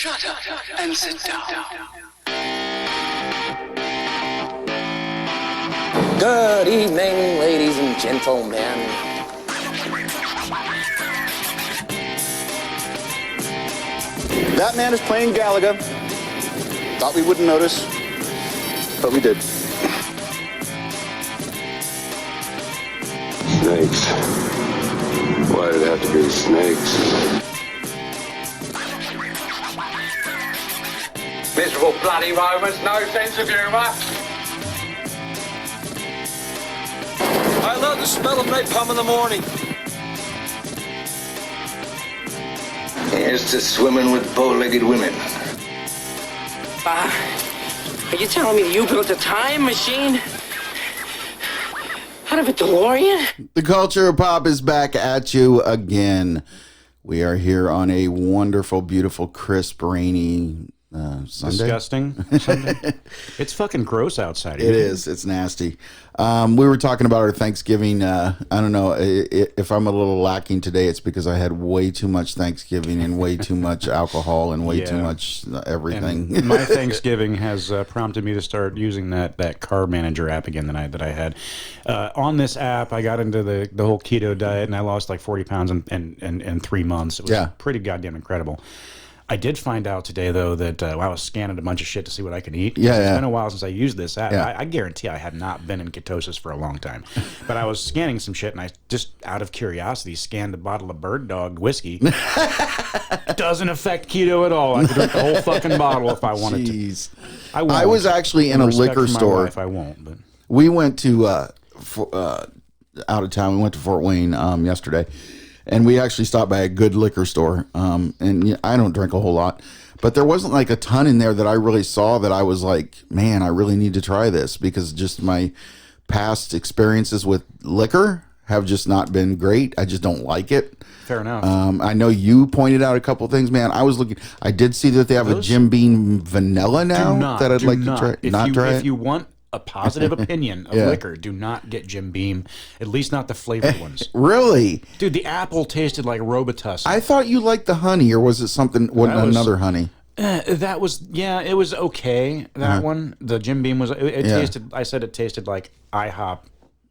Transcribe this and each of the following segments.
Shut up and sit down. Good evening, ladies and gentlemen. That man is playing Galaga. Thought we wouldn't notice, but we did. Snakes. Why did it have to be snakes? Miserable bloody Romans, no sense of humour. I love the smell of napalm in the morning. Here's to swimming with bow-legged women. Are you telling me you built a time machine? Out of a DeLorean? The Culture of Pop is back at you again. We are here on a wonderful, beautiful, crisp, rainy Sunday. Disgusting Sunday. It's fucking gross outside. It is. It's nasty. We were talking about our Thanksgiving. I don't know if I'm a little lacking today. It's because I had way too much Thanksgiving and way too much alcohol and way too much everything. And my Thanksgiving has prompted me to start using that carb manager app again that I had. On this app, I got into the whole keto diet and I lost like 40 pounds in 3 months. It was pretty goddamn incredible. I did find out today, though, that I was scanning a bunch of shit to see what I could eat. It's been a while since I used this app. I guarantee I have not been in ketosis for a long time. But I was scanning some shit, and I just, out of curiosity, scanned a bottle of Bird Dog whiskey. Doesn't affect keto at all. I could drink the whole fucking bottle if I wanted to. I won't. I was actually in a liquor store. Wife, I won't. But we went to, out of town, we went to Fort Wayne yesterday. And we actually stopped by a good liquor store. And I don't drink a whole lot. But there wasn't like a ton in there that I really saw that I was like, man, I really need to try this. Because just my past experiences with liquor have just not been great. I just don't like it. Fair enough. I know you pointed out a couple things, man. I was looking. I did see that they have a Jim Beam vanilla now that I'd like to try. If you want a positive opinion of liquor, do not get Jim Beam, at least not the flavored ones. Really? Dude, the apple tasted like Robitussin. I thought you liked the honey, or was it something, another honey? That was, it was okay, that one. The Jim Beam was, it tasted, I said it tasted like IHOP,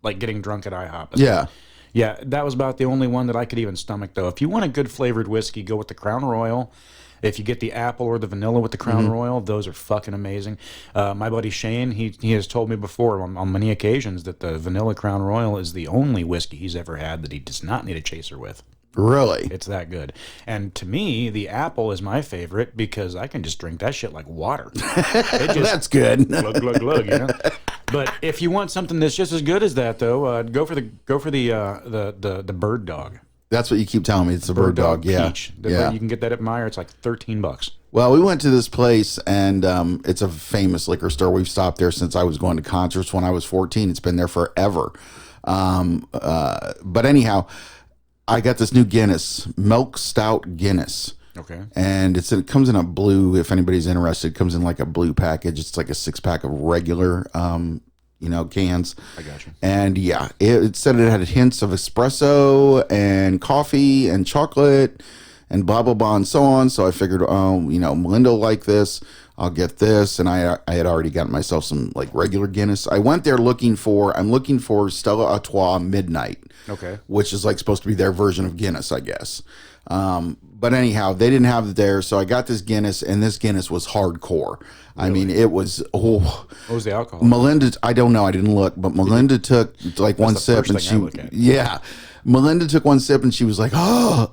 like getting drunk at IHOP. Yeah, that was about the only one that I could even stomach, though. If you want a good flavored whiskey, go with the Crown Royal. If you get the apple or the vanilla with the Crown Royal, those are fucking amazing. My buddy Shane, he has told me before on many occasions that the vanilla Crown Royal is the only whiskey he's ever had that he does not need a chaser with. Really? It's that good. And to me, the apple is my favorite because I can just drink that shit like water. That's good. Glug, glug, glug, you know? But if you want something that's just as good as that, though, go for the Bird Dog. That's what you keep telling me. It's a Bird Dog. Peach. You can get that at Meijer. It's like $13. Well, we went to this place, and it's a famous liquor store. We've stopped there since I was going to concerts when I was 14. It's been there forever. But anyhow, I got this new Guinness, Milk Stout Guinness. Okay. And it comes in a blue, if anybody's interested, it comes in like a blue package. It's like a 6-pack of regular cans. I got you. And it said it had hints of espresso and coffee and chocolate and blah, blah, blah, and so on. So I figured, Melinda will like this. I'll get this. And I had already gotten myself some like regular Guinness. I went there looking for Stella Artois Midnight. Okay. Which is like supposed to be their version of Guinness, I guess. But anyhow, they didn't have it there, so I got this Guinness, and this Guinness was hardcore. Really? I mean, it was, What was the alcohol? Melinda, I don't know, I didn't look, but Melinda took like one sip, and Melinda took one sip, and she was like, no.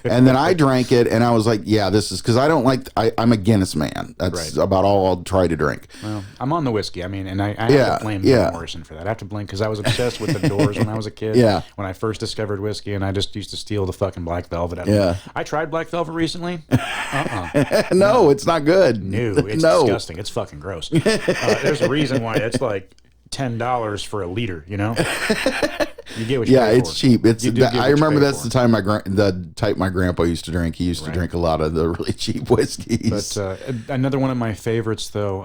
And then I drank it, and I was like, this is, because I don't like, I'm a Guinness man. That's about all I'll try to drink. Well, I'm on the whiskey. I mean, and I have to blame Jim Morrison for that. I have to blame, because I was obsessed with the Doors when I was a kid. When I first discovered whiskey, and I just used to steal the fucking Black Velvet out of it. I tried Black Velvet recently. No, it's not good. No, it's disgusting. It's fucking gross. There's a reason why it's like $10 for a liter, you know? You get what you pay it's for. cheap. I remember that's the time the type my grandpa used to drink. He used to drink a lot of the really cheap whiskeys. But another one of my favorites, though,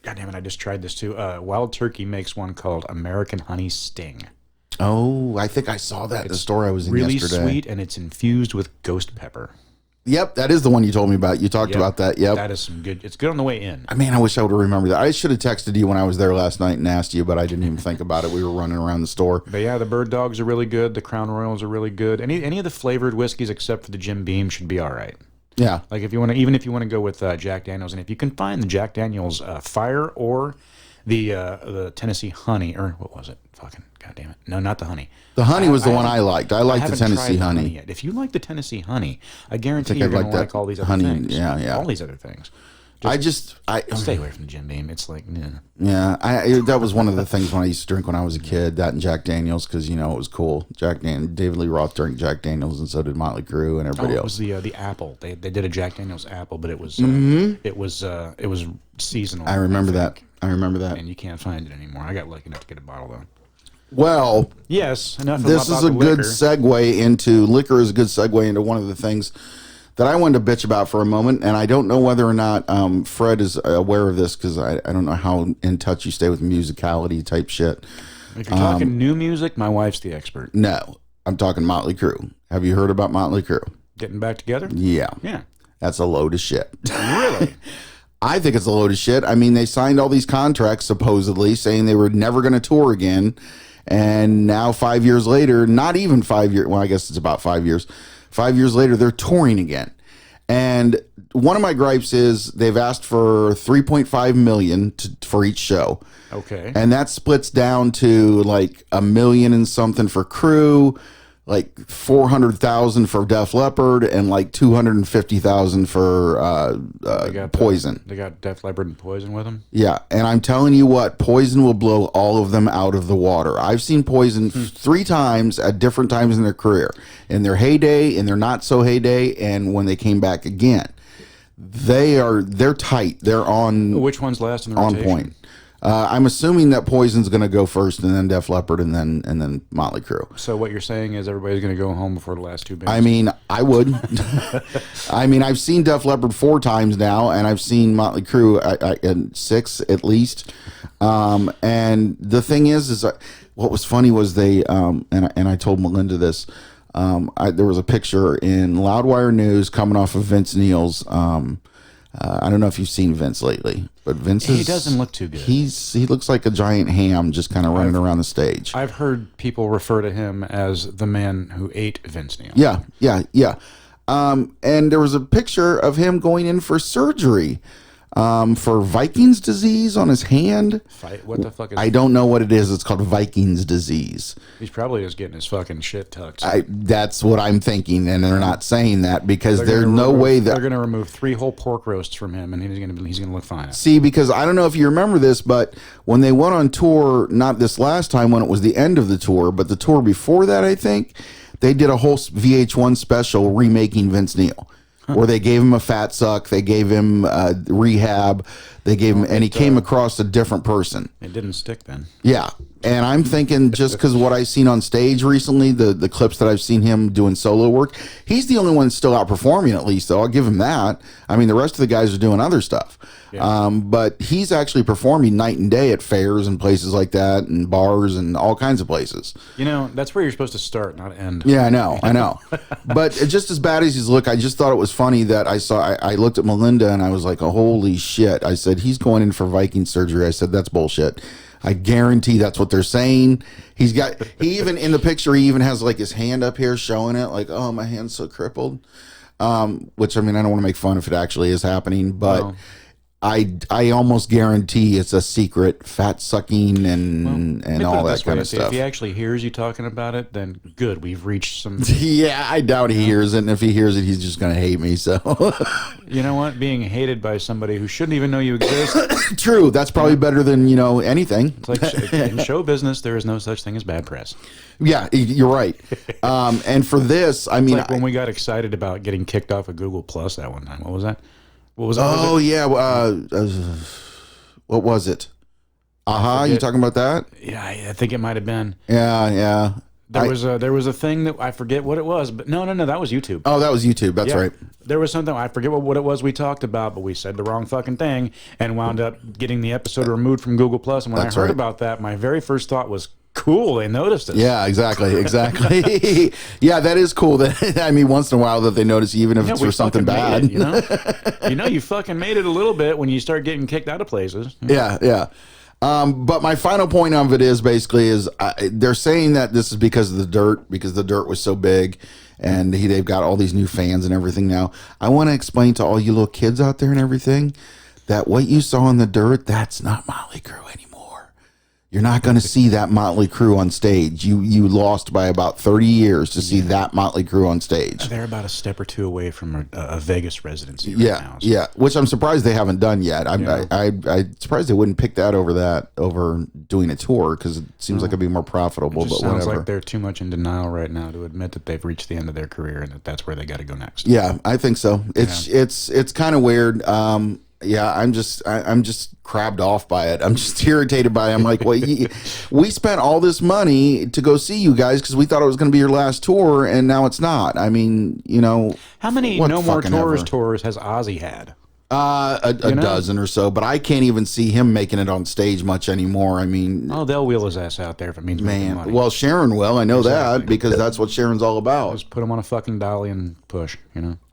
God damn it, I just tried this too. Wild Turkey makes one called American Honey Sting. Oh, I think I saw that in the store I was in yesterday. yesterday. Really sweet, and it's infused with ghost pepper. Yep, that is the one you told me about. You talked about that. Yep. That is some good. It's good on the way in. I mean, I wish I would have remembered that. I should have texted you when I was there last night and asked you, but I didn't even think about it. We were running around the store. But yeah, the Bird Dogs are really good. The Crown Royals are really good. Any of the flavored whiskeys except for the Jim Beam should be all right. Yeah. Like if you want to, even if you want to go with Jack Daniels, and if you can find the Jack Daniels Fire or the Tennessee Honey, or what was it? Fucking goddamn it! No, not the Honey. The Honey was the one I liked. I liked the Tennessee Honey. Yet. If you like the Tennessee Honey, I guarantee you're going to like all these other things. Yeah. All these other things. I stay away from the Jim Beam. It's like, nah. Yeah, that was one of the things when I used to drink when I was a kid. That and Jack Daniels, because it was cool. David Lee Roth drank Jack Daniels, and so did Motley Crue and everybody else. It was the apple. They did a Jack Daniels apple, but it was seasonal. I remember that. And you can't find it anymore. I got lucky enough to get a bottle though. Well, yes, enough. This is a good segue into liquor. Is a good segue into one of the things that I wanted to bitch about for a moment, and I don't know whether or not Fred is aware of this because I don't know how in touch you stay with musicality type shit. If you're talking new music, my wife's the expert. No, I'm talking Motley Crue. Have you heard about Motley Crue? Getting back together? Yeah. That's a load of shit. Really? I think it's a load of shit. I mean, they signed all these contracts supposedly saying they were never going to tour again. And now 5 years later, not even 5 years, well, I guess it's about 5 years. 5 years later, they're touring again. And one of my gripes is they've asked for $3.5 million for each show. Okay. And that splits down to like $1 million and something for Crue, like $400,000 for Def Leppard, and like $250,000 for Poison. They got Def Leppard and Poison with them. Yeah, and I'm telling you what, Poison will blow all of them out of the water. I've seen Poison 3 times at different times in their career, in their heyday, in their not so heyday, and when they came back again. They're tight. They're on. Which one's last in the rotation? On point. I'm assuming that Poison's going to go first, and then Def Leppard, and then Motley Crue. So what you're saying is everybody's going to go home before the last 2 bands? I mean, I would. I mean, I've seen Def Leppard 4 times now, and I've seen Motley Crue 6 at least. And the thing is what was funny was they and I told Melinda this. There was a picture in Loudwire News coming off of Vince Neil's. I don't know if you've seen Vince lately, but he doesn't look too good. He looks like a giant ham just kind of running around the stage. I've heard people refer to him as the man who ate Vince Neil. Yeah. And there was a picture of him going in for surgery for Viking's disease on his hand. What the fuck is I don't know what it is. It's called Viking's disease. He's probably just getting his fucking shit tucked. That's what I'm thinking, and they're not saying that because there's no way that they're going to remove 3 whole pork roasts from him, and he's going to look fine. See, because I don't know if you remember this, but when they went on tour, not this last time when it was the end of the tour, but the tour before that, I think they did a whole VH1 special remaking Vince Neil. Where they gave him a fat suck, they gave him rehab, they gave him, and he came across a different person. It didn't stick then. Yeah, and I'm thinking just because what I've seen on stage recently, the clips that I've seen him doing solo work, he's the only one still out performing at least, though. I'll give him that. I mean, the rest of the guys are doing other stuff. Yeah. But he's actually performing night and day at fairs and places like that, and bars and all kinds of places. That's where you're supposed to start, not end. Yeah, I know. But just as bad as he's look, I just thought it was funny that I looked at Melinda and I was like, oh, holy shit. I said, he's going in for Viking surgery. I said, that's bullshit. I guarantee that's what they're saying. He even in the picture, he even has like his hand up here showing it, like, oh, my hand's so crippled. Which, I mean, I don't want to make fun if it actually is happening, but no. I almost guarantee it's a secret fat sucking and all that kind of stuff. If he actually hears you talking about it, then good. We've reached some. Yeah, I doubt he hears it. And if he hears it, he's just going to hate me. So, you know what? Being hated by somebody who shouldn't even know you exist. True. That's probably better than, anything. It's like in show business, there is no such thing as bad press. Yeah, you're right. And for this, I mean, it's like when we got excited about getting kicked off of Google Plus that one time. What was that? What was yeah. What was it? You talking about that? Yeah, I think it might have been. Yeah. There was a thing that I forget what it was, but no, that was YouTube. Oh, that was YouTube. That's right. There was something I forget what it was we talked about, but we said the wrong fucking thing and wound up getting the episode removed from Google Plus. And when I heard about that, my very first thought was cool. They noticed us. Yeah, exactly. Yeah, that is cool. That I mean, once in a while that they notice, even if it's for something bad. It, you fucking made it a little bit when you start getting kicked out of places. Yeah. But my final point of it is basically they're saying that this is because of the dirt, because the dirt was so big, and they've got all these new fans and everything now. I want to explain to all you little kids out there and everything that what you saw in the dirt, that's not Motley Crue anymore. You're not going to see that Motley Crue on stage. You lost by about 30 years to see that Motley Crue on stage. They're about a step or two away from a Vegas residency right now. So. Yeah, which I'm surprised they haven't done yet. I'm surprised they wouldn't pick that over doing a tour, because it seems like it'd be more profitable. It just but sounds whatever. like they're too much in denial right now to admit that they've reached the end of their career and that's where they got to go next. Yeah, I think so. It's kind of weird. Yeah, I'm just crabbed off by it. I'm just irritated by it. I'm like, well, we spent all this money to go see you guys because we thought it was going to be your last tour, and now it's not. I mean, how many No More tours has Ozzy had? A dozen or so, but I can't even see him making it on stage much anymore. I mean, they'll wheel his ass out there if it means making money. Well, Sharon will. I know that because that's what Sharon's all about. Just put him on a fucking dolly and push.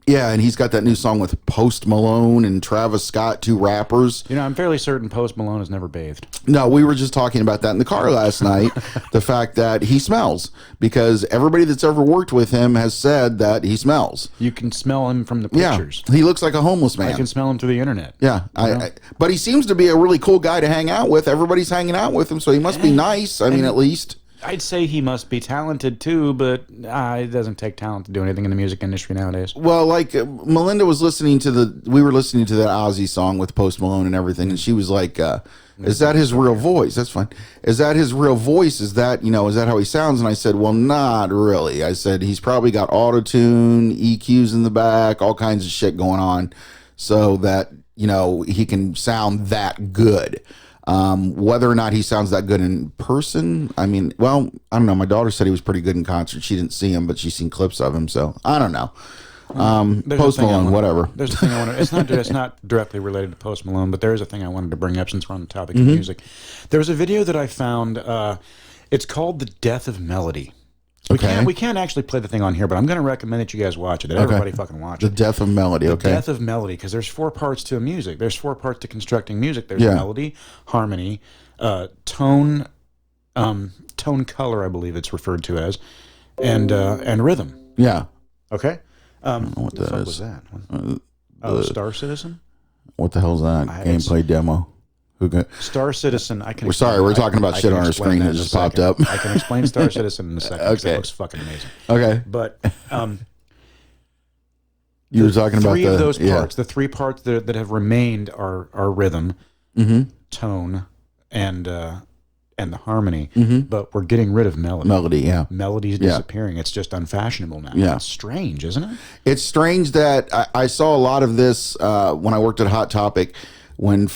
Yeah, and he's got that new song with Post Malone and Travis Scott, two rappers. I'm fairly certain Post Malone has never bathed. No, we were just talking about that in the car last night. The fact that he smells, because everybody that's ever worked with him has said that he smells. You can smell him from the pictures. Yeah, he looks like a homeless man. I can smell him through the internet. Yeah, but he seems to be a really cool guy to hang out with. Everybody's hanging out with him, so he must be nice. I mean, at least. I'd say he must be talented too, but it doesn't take talent to do anything in the music industry nowadays. Well, like Melinda was listening to we were listening to that Ozzy song with Post Malone and everything, and she was like, "Is that his real voice?" That's fine. Is that his real voice? Is that is that how he sounds? And I said, well, not really. I said he's probably got auto-tune, EQs in the back, all kinds of shit going on, so that he can sound that good. Whether or not he sounds that good in person, I mean, well, I don't know. My daughter said he was pretty good in concert. She didn't see him, but she's seen clips of him, so I don't know. Post Malone, whatever. There's a thing I want to. It's not directly related to Post Malone, but there is a thing I wanted to bring up since we're on the topic of music. There was a video that I found. It's called "The Death of Melody." We can't actually play the thing on here, but I'm going to recommend that you guys watch it. That everybody fucking watch it. The Death of Melody. The Death of Melody, because there's 4 parts to music. There's 4 parts to constructing music. There's melody, harmony, tone, color, I believe it's referred to as, and rhythm. Yeah. Okay. I don't know what the fuck was that? Star Citizen. What the hell's that? Gameplay demo. Star Citizen. We're sorry, we're talking about shit on our screen that just popped up. I can explain Star Citizen in a second. Okay, it looks fucking amazing. Okay, but you were talking about 3 of those parts. The 3 parts that have remained are rhythm, tone, and the harmony. But we're getting rid of melody. Melody's disappearing. It's just unfashionable now. Yeah, it's strange, isn't it? It's strange that I saw a lot of this when I worked at Hot Topic, when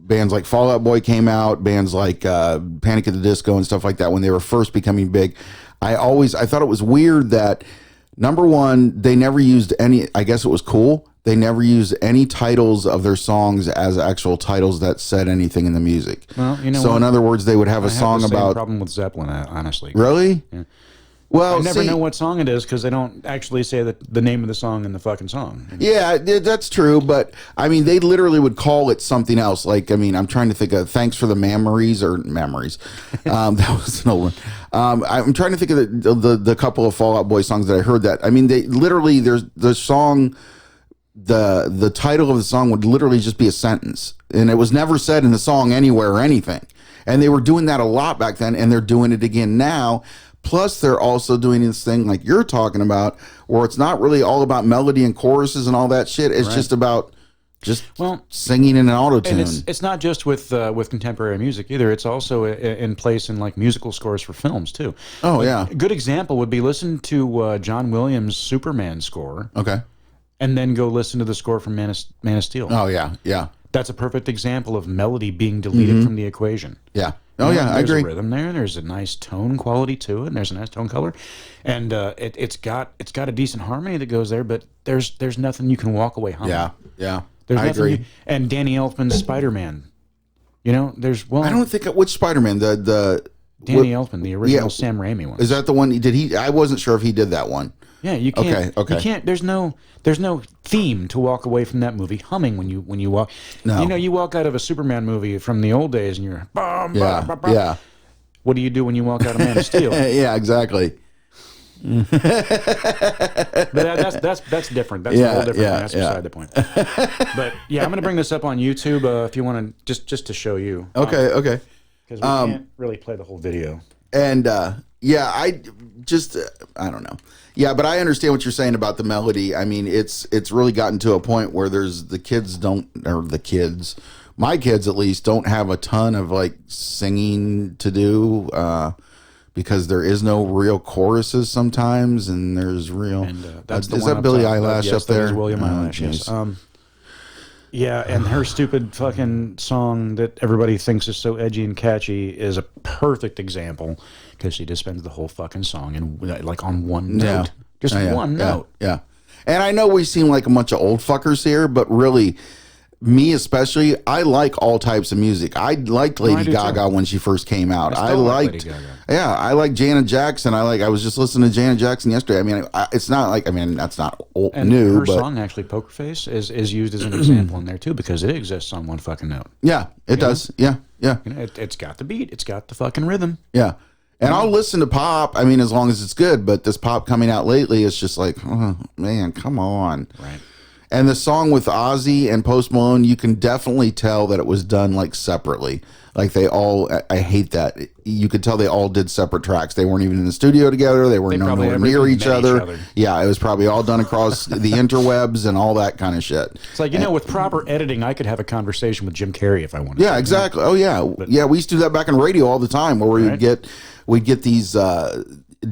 bands like Fall Out Boy came out, bands like Panic at the Disco and stuff like that, when they were first becoming big. I thought it was weird that, number one, they never used any, I guess it was cool, they never used any titles of their songs as actual titles that said anything in the music. Well, so in other words, they would have a song about... I have the same problem with Zeppelin, honestly. Really? Yeah. Well, I never know what song it is because they don't actually say the name of the song in the fucking song. Yeah, that's true. But I mean, they literally would call it something else. Like, I mean, I'm trying to think of "Thanks for the Mammaries" or "Memories." That was an old one. I'm trying to think of the couple of Fall Out Boy songs that I heard. That I mean, they literally there's the song. The title of the song would literally just be a sentence, and it was never said in the song anywhere or anything. And they were doing that a lot back then, and they're doing it again now. Plus, they're also doing this thing like you're talking about, where it's not really all about melody and choruses and all that shit. It's just about singing in an auto-tune. And it's not just with contemporary music either. It's also in place in like musical scores for films too. Oh, yeah. A good example would be listen to John Williams' Superman score. Okay. And then go listen to the score from Man of Steel. Oh, yeah, yeah. That's a perfect example of melody being deleted from the equation. Yeah. Oh, yeah, I agree. There's a rhythm there. There's a nice tone quality to it. And there's a nice tone color. And it's got a decent harmony that goes there, but there's nothing you can walk away humming. Yeah, yeah. I agree. And Danny Elfman's Spider-Man. I don't think... Which Spider-Man? The Danny Elfman, the original Sam Raimi one. Is that the one? Did he? I wasn't sure if he did that one. Yeah, you can't. Okay. You can't. There's no theme to walk away from that movie humming when you walk. No. You know, you walk out of a Superman movie from the old days, and you're Yeah. What do you do when you walk out of Man of Steel? Yeah, exactly. But that's different. That's a whole different. That's beside the point. But yeah, I'm gonna bring this up on YouTube if you want to just to show you. Okay. Because we can't really play the whole video. And I don't know. Yeah, but I understand what you're saying about the melody. I mean, it's really gotten to a point where my kids at least don't have a ton of like singing to do because there is no real choruses sometimes, and there's real. And that's the is one that Billie Eilish yes, up there? That is William Eilish. Yes. Yeah, and her stupid fucking song that everybody thinks is so edgy and catchy is a perfect example because she just spends the whole fucking song in like on one note, just one note. Yeah, and I know we seem like a bunch of old fuckers here, but really, me especially, I like all types of music. I liked Lady Gaga when she first came out. I liked Lady Gaga. Yeah, I like Janet Jackson. I was just listening to Janet Jackson yesterday. I mean, it's not like, that's not old, and new. Her song, actually, Poker Face, is used as an example in there, too, because it exists on one fucking note. Yeah, it does. Yeah. You know, it's got the beat. It's got the fucking rhythm. Yeah. And I'll listen to pop, I mean, as long as it's good. But this pop coming out lately, it's just like, oh, man, come on. Right. And the song with Ozzy and Post Malone, you can definitely tell that it was done like separately. Like they all, I hate that. You could tell they all did separate tracks. They weren't even in the studio together. They were nowhere near each other. Yeah, it was probably all done across the interwebs and all that kind of shit. It's like, with proper editing, I could have a conversation with Jim Carrey if I wanted. Yeah, exactly. Oh yeah, yeah. We used to do that back in radio all the time, where we'd get these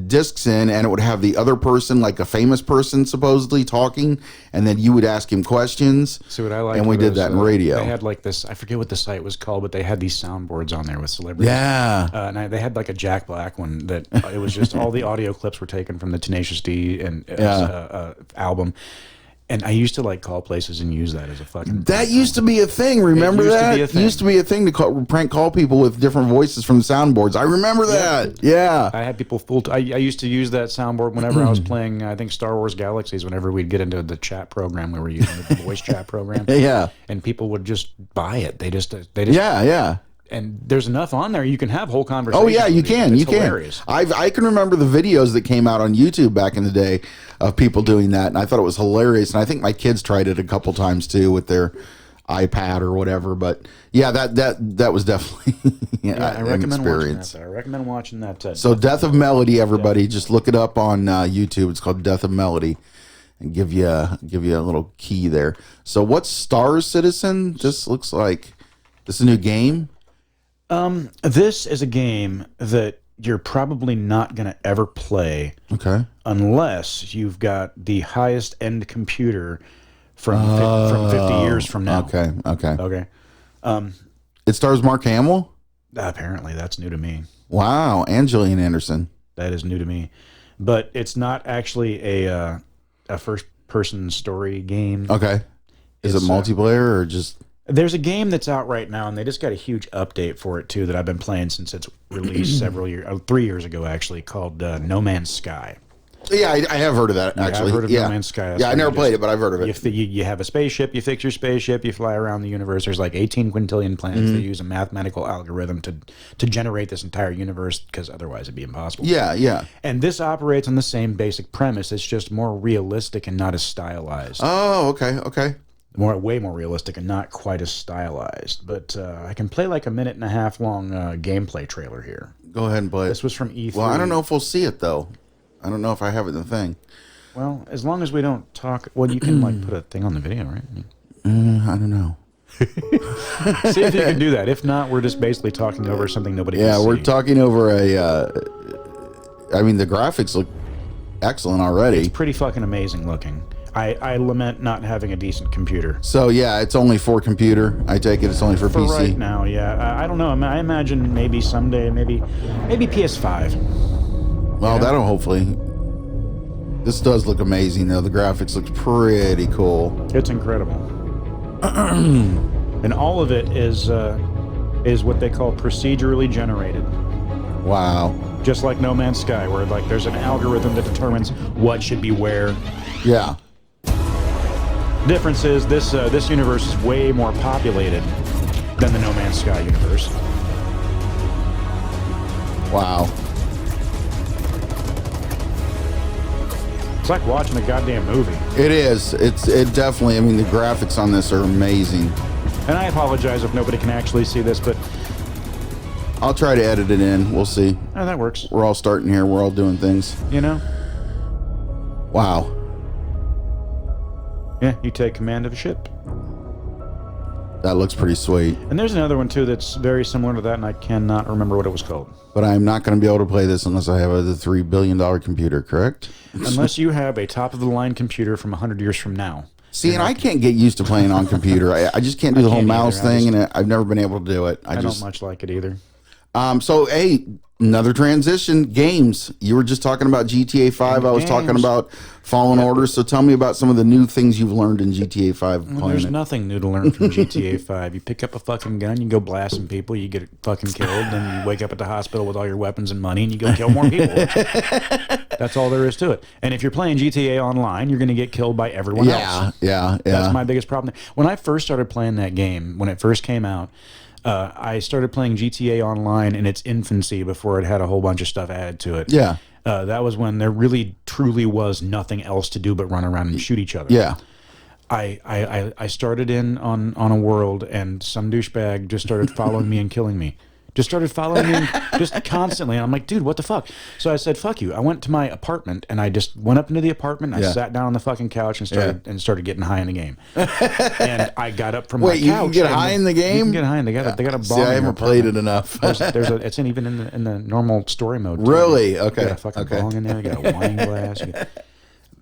discs in, and it would have the other person, like a famous person supposedly talking, and then you would ask him questions. So what I like, and we did that in radio. They had like this, I forget what the site was called, but they had these soundboards on there with celebrities. Yeah. And they had like a Jack Black one that it was just all the audio clips were taken from the Tenacious D and album. And I used to like call places and use that as a fucking. That used to be a thing. Remember that? It used to be a thing to prank call people with different voices from the soundboards. I remember that. Yeah. I had people fooled. I used to use that soundboard whenever I was playing, I think, Star Wars Galaxies, whenever we'd get into the chat program, we were using the voice chat program. Yeah. And people would just buy it. They just. Yeah. And there's enough on there you can have whole conversations. Oh yeah, you can. It's hilarious. I can remember the videos that came out on YouTube back in the day of people doing that, and I thought it was hilarious. And I think my kids tried it a couple times too with their iPad or whatever. But yeah, that was definitely I recommend experience. Watching that. I recommend watching that. So Death of Melody, everybody, just look it up on YouTube. It's called Death of Melody, and give you a little key there. So what's Star Citizen? This looks like this is a new game. This is a game that you're probably not going to ever play. Okay. Unless you've got the highest end computer from 50 years from now. Okay. It stars Mark Hamill? Apparently, that's new to me. Wow, and Gillian Anderson. That is new to me. But it's not actually a first-person story game. Okay. Is it multiplayer or just... There's a game that's out right now, and they just got a huge update for it, too, that I've been playing since its release 3 years ago, actually, called No Man's Sky. Yeah, I have heard of that, actually. I've heard of No Man's Sky. I never played it, but I've heard of it. You have a spaceship, you fix your spaceship, you fly around the universe. There's like 18 quintillion planets. They use a mathematical algorithm to generate this entire universe, because otherwise it'd be impossible. Yeah. And this operates on the same basic premise. It's just more realistic and not as stylized. Oh, okay. Way more realistic and not quite as stylized. But I can play like a 1.5 minute long gameplay trailer here. Go ahead and play it. This was from E3. Well, I don't know if we'll see it, though. I don't know if I have it in the thing. Well, as long as we don't talk... Well, you can like put a thing on the video, right? I don't know. See if you can do that. If not, we're just basically talking over something nobody can see. Yeah, we're talking over I mean, the graphics look excellent already. It's pretty fucking amazing looking. I lament not having a decent computer. So, yeah, it's only for computer. I take it it's only for PC. For right now, yeah. I don't know. I imagine maybe someday, maybe PS5. Well, that'll hopefully... This does look amazing, though. The graphics look pretty cool. It's incredible. And all of it is what they call procedurally generated. Wow. Just like No Man's Sky, where like there's an algorithm that determines what should be where. Yeah. Difference is this universe is way more populated than the No Man's Sky universe. Wow. It's like watching a goddamn movie. It is. It definitely. I mean, the graphics on this are amazing. And I apologize if nobody can actually see this, but I'll try to edit it in. We'll see. oh, that works. We're all starting here. We're all doing things. You know? Wow. Yeah, you take command of a ship. That looks pretty sweet. And there's another one too that's very similar to that, and I cannot remember what it was called. But I'm not going to be able to play this unless I have a $3 billion computer, correct? Unless you have a top-of-the-line computer from 100 years from now. See, and I can't get used to playing on computer. I just can't do the whole can't mouse either. thing, and I've never been able to do it. I don't much like it either. So, hey, another transition. Games. You were just talking about GTA 5. I was talking Games. about Fallen Order. So tell me about some of the new things you've learned in GTA 5 Well, playing there's it. nothing new to learn from GTA 5. You pick up a fucking gun, you go blast some people, you get fucking killed, then you wake up at the hospital with all your weapons and money, and you go kill more people. That's all there is to it. And if you're playing GTA Online, you're going to get killed by everyone else. Yeah. That's my biggest problem. When I first started playing that game, when it first came out, I started playing GTA Online in its infancy before it had a whole bunch of stuff added to it. Yeah. That was when there really, truly was nothing else to do but run around and shoot each other. Yeah. I started in on a world, and some douchebag just started following me and killing me. Just started following me just constantly. And I'm like, dude, what the fuck? So I said, fuck you. I went to my apartment, and I just went up into the apartment. And I sat down on the fucking couch and started getting high in the game. And I got up from my couch. Wait, you can get high in the game? You can get high in. They got a bomb. See, I haven't played it enough. It's even in the normal story mode. Really? You Okay. got a fucking bong in there. You got a wine glass.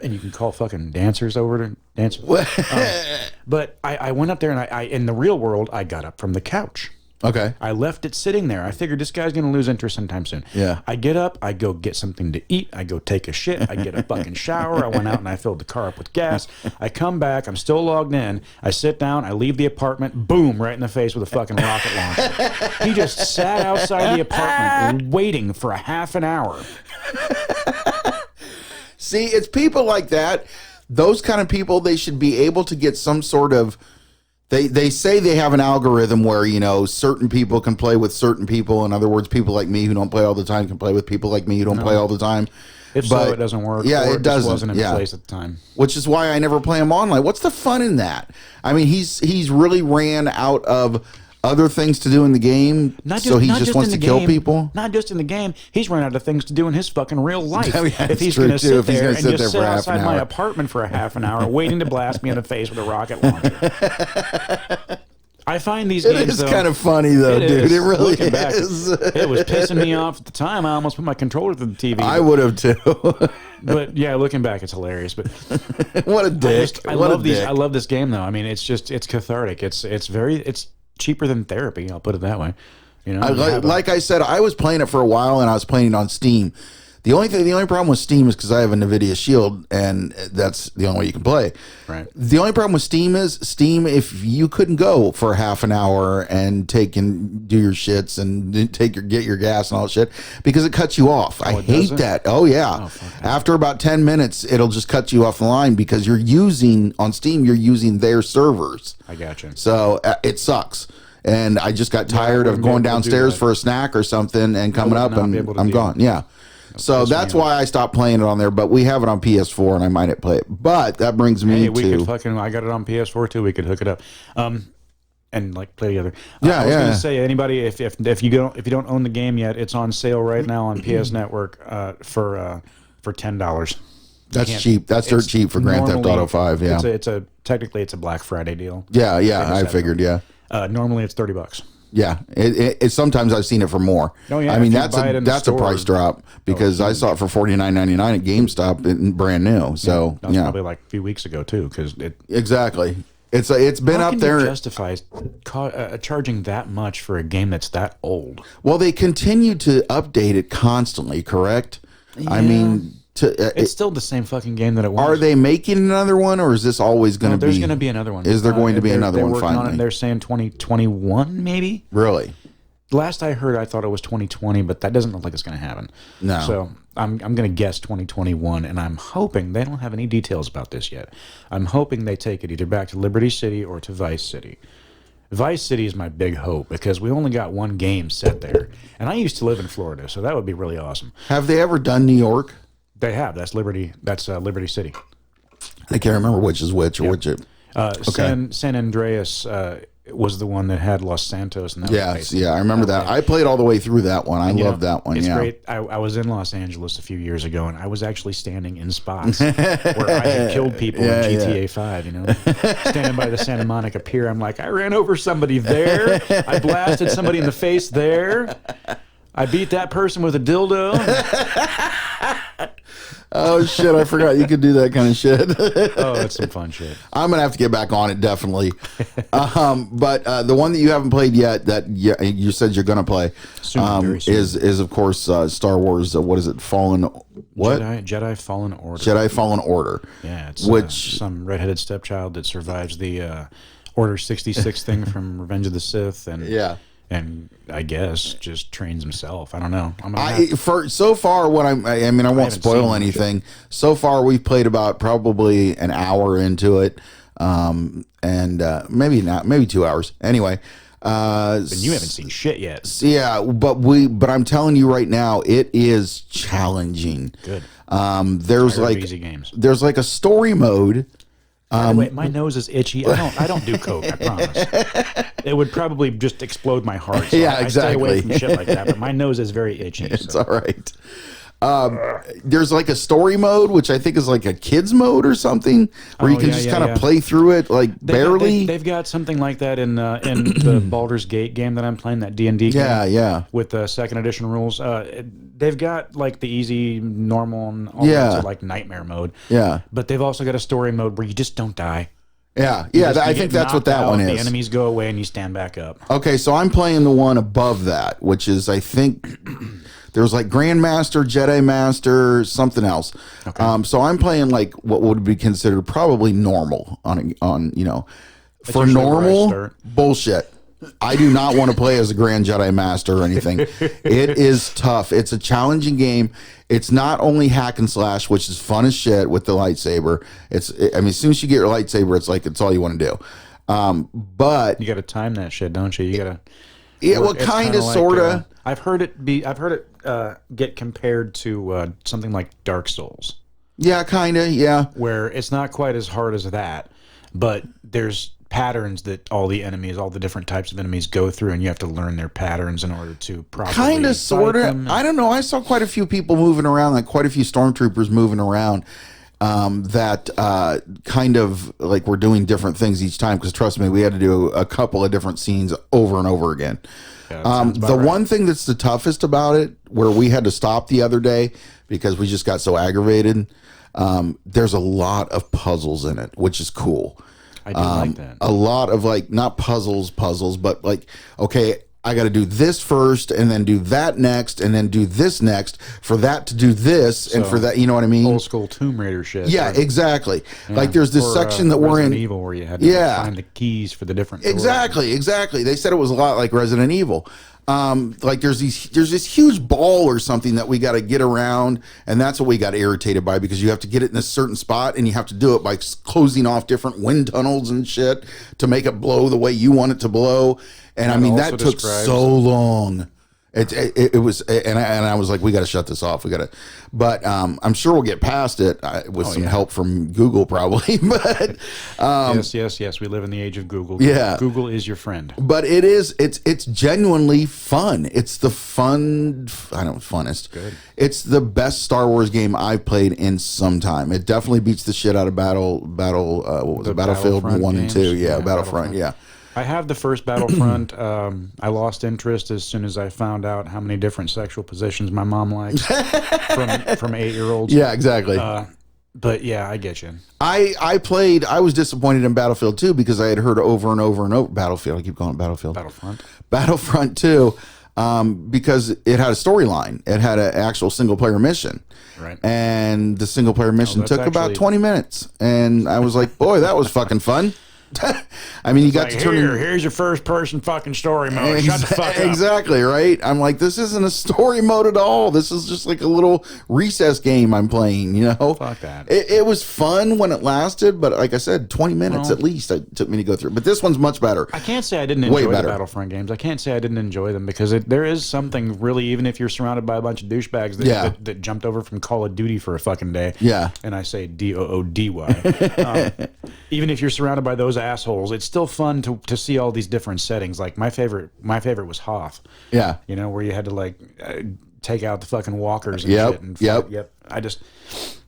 And you can call fucking dancers over to dance. But I went up there, and I in the real world, I got up from the couch. Okay. I left it sitting there. I figured this guy's going to lose interest sometime soon. Yeah. I get up. I go get something to eat. I go take a shit. I get a fucking shower. I went out and I filled the car up with gas. I come back. I'm still logged in. I sit down. I leave the apartment. Boom, right in the face with a fucking rocket launcher. He just sat outside the apartment waiting for a half an hour. See, it's people like that. Those kind of people, they should be able to get some sort of... They say they have an algorithm where, you know, certain people can play with certain people. In other words, people like me who don't play all the time can play with people like me who don't play all the time. If so, it doesn't work. Yeah, or it doesn't. Wasn't in place at the time. Which is why I never play him online. What's the fun in that? I mean, he's really ran out of other things to do in the game, so he just wants to kill people. Not just in the game, he's run out of things to do in his fucking real life. Oh, yeah, if he's true, going to too. sit If he's there gonna and sit just there sit for half an outside my hour. apartment for a half an hour, waiting to blast me in the face with a rocket launcher. I find these games, It is though, kind of funny, though, dude. is. It really Looking back, is. it was pissing me off at the time. I almost put my controller to the TV. I would have, too. But yeah, looking back, it's hilarious. But What a dick. I What a love these. dick. I love this game, though. I mean, it's cathartic. It's cheaper than therapy. I'll put it that way. You know, Like I said, I was playing it for a while, and I was playing it on Steam. The only problem with Steam is because I have a NVIDIA Shield, and that's the only way you can play. Right. The only problem with Steam is if you couldn't go for half an hour and take and do your shits and get your gas and all that shit, because it cuts you off. I hate that. Oh yeah. After about 10 minutes, it'll just cut you off the line because you're using their servers. I gotcha. So it sucks. And I just got tired of going downstairs for a snack or something and coming up, and I'm gone. Yeah. So that's why I stopped playing it on there. But we have it on PS4, and I might play it. But that brings me to... I got it on PS4 too. We could hook it up, and like play together. Yeah, I was going to say, anybody, if you don't own the game yet, it's on sale right now on PS Network for $10. That's cheap. That's dirt cheap for Grand Theft Auto 5. Yeah. Technically it's a Black Friday deal. Yeah. I figured. Yeah. Normally it's $30. Yeah, it sometimes I've seen it for more. Oh yeah, I mean that's a price drop because I saw it for $49.99 at GameStop, brand new. So that was probably like a few weeks ago too, because exactly. It's been up there. How can you justify charging that much for a game that's that old? Well, they continue to update it constantly. Correct. Yeah. I mean. It's still the same fucking game that it was. Are they making another one, or is this always going to be? There's going to be another one. Is there going to be another one finally? They're saying 2021, maybe. Really? last I heard, I thought it was 2020, but that doesn't look like it's going to happen. No. So I'm going to guess 2021, and I'm hoping they don't have any details about this yet. I'm hoping they take it either back to Liberty City or to Vice City. Vice City is my big hope because we only got one game set there, and I used to live in Florida, so that would be really awesome. Have they ever done New York? They have. That's Liberty. That's Liberty City. I can't remember which is which or which. San Andreas was the one that had Los Santos. And that Yes, yeah, I remember that. I played all the way through that one. I loved that one. It's yeah. great. I was in Los Angeles a few years ago, and I was actually standing in spots where I had killed people in GTA 5, you know. Standing by the Santa Monica Pier, I'm like, I ran over somebody there. I blasted somebody in the face there. I beat that person with a dildo. Oh shit! I forgot you could do that kind of shit. Oh, that's some fun shit. I'm gonna have to get back on it definitely. But the one that you haven't played yet, that you said you're gonna play, Very soon. is of course Star Wars. What is it? Fallen what? Jedi Fallen Order. Jedi Fallen Order. Yeah, it's which some redheaded stepchild that survives the Order 66 thing from Revenge of the Sith, and I guess just trains himself. I don't know. So far, what I won't spoil seen anything. So far, we've played about probably an hour into it, and maybe 2 hours. Anyway, but you haven't seen shit yet. Yeah, but I'm telling you right now, it is challenging. Good. There's easy games. There's like a story mode. By the way, my nose is itchy. I don't do coke. I promise. It would probably just explode my heart. So Yeah, I stay away exactly. from shit like that. But my nose is very itchy. It's all right. There's like a story mode, which I think is like a kids mode or something, where you can just kind of play through it barely. They've got something like that in the Baldur's Gate game that I'm playing, that D&D game. Yeah. With the second edition rules. They've got like the easy, normal, and all that, like nightmare mode. Yeah. But they've also got a story mode where you just don't die. Yeah. I think that's what that one is. The enemies go away and you stand back up. Okay, so I'm playing the one above that, which is, I think, there's like Grandmaster, Jedi Master, something else. Okay. So I'm playing like what would be considered probably normal on for usually where I normal start. bullshit. I do not want to play as a Grand Jedi Master or anything. It is tough. It's a challenging game. It's not only hack and slash, which is fun as shit with the lightsaber. As soon as you get your lightsaber, it's all you want to do. But you got to time that shit, don't you? You got to. Yeah, well, kind of, sort of. I've heard it get compared to something like Dark Souls. Yeah, kind of. Yeah, where it's not quite as hard as that, but there's patterns that all the different types of enemies go through, and you have to learn their patterns in order to properly kind of, sort of. I don't know. I saw quite a few people moving around, like quite a few stormtroopers moving around. That kind of like we're doing different things each time, because trust me, we had to do a couple of different scenes over and over again. Yeah, one thing that's the toughest about it, where we had to stop the other day because we just got so aggravated, there's a lot of puzzles in it, which is cool. I do like that. A lot of like, not puzzles, but like, okay, I got to do this first and then do that next and then do this next for that to do this and for that, you know what I mean? Old school Tomb Raider shit. Yeah, exactly. Yeah. Like there's this section that we're in. Resident Evil, where you had to find the keys for the different doors. Exactly. They said it was a lot like Resident Evil. Like there's this huge ball or something that we got to get around, and that's what we got irritated by, because you have to get it in a certain spot, and you have to do it by closing off different wind tunnels and shit to make it blow the way you want it to blow. And I mean, that took so long. It was, and I was like, we got to shut this off. But I'm sure we'll get past it with some help from Google, probably. But yes, we live in the age of Google. Yeah, Google is your friend. But it's genuinely fun. It's the funnest. Good. It's the best Star Wars game I've played in some time. It definitely beats the shit out of Battlefield 1 and 2. Yeah, Battlefront. Yeah. I have the first Battlefront. I lost interest as soon as I found out how many different sexual positions my mom likes from 8-year-olds. Yeah, exactly. But yeah, I get you. I was disappointed in Battlefield 2 because I had heard over and over and over Battlefield. I keep calling it Battlefield. Battlefront 2, because it had a storyline. It had an actual single player mission. Right. And the single player mission took about 20 minutes. And I was like, boy, that was fucking fun. I mean, you got Like, to turn here's your first person fucking story mode. Shut the fuck up. Exactly, right? I'm like, this isn't a story mode at all. This is just like a little recess game I'm playing, you know? Fuck that. It was fun when it lasted, but like I said, 20 minutes at least it took me to go through. But this one's much better. I can't say I didn't enjoy the Battlefront games. I can't say I didn't enjoy them because there is something really, even if you're surrounded by a bunch of douchebags that jumped over from Call of Duty for a fucking day. Yeah. And I say DOODY. Even if you're surrounded by those assholes, it's still fun to see all these different settings. Like my favorite was Hoth. Yeah. You know, where you had to like take out the fucking walkers and Yep. shit. And Yep.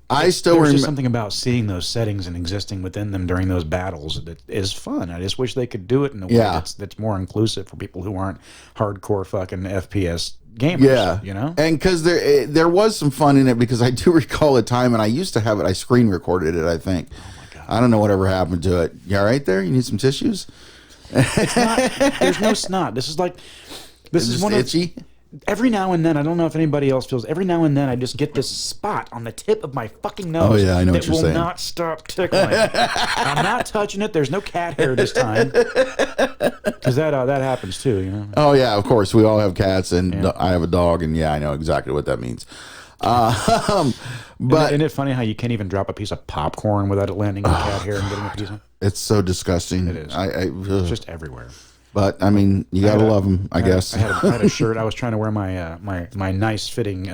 I still there's remember just something about seeing those settings and existing within them during those battles that is fun. I just wish they could do it in a way that's more inclusive for people who aren't hardcore fucking FPS gamers. Yeah, you know, and because there was some fun in it because I do recall a time, and I used to have it. I screen recorded it. I think. Oh my god! I don't know whatever happened to it. You all right there? You need some tissues? It's not. There's no snot. This is one itchy. Every now and then, I don't know if anybody else feels. Every now and then, I just get this spot on the tip of my fucking nose. Oh yeah, I know what you're saying. That will not stop tickling. I'm not touching it. There's no cat hair this time, because that happens too. You know. Oh yeah, of course. We all have cats, and I have a dog, and yeah, I know exactly what that means. But isn't it funny how you can't even drop a piece of popcorn without it landing on cat hair and getting a piece of? It's so disgusting. It is. It's just everywhere. But I mean, you gotta love them, I guess. I had a shirt. I was trying to wear my my nice fitting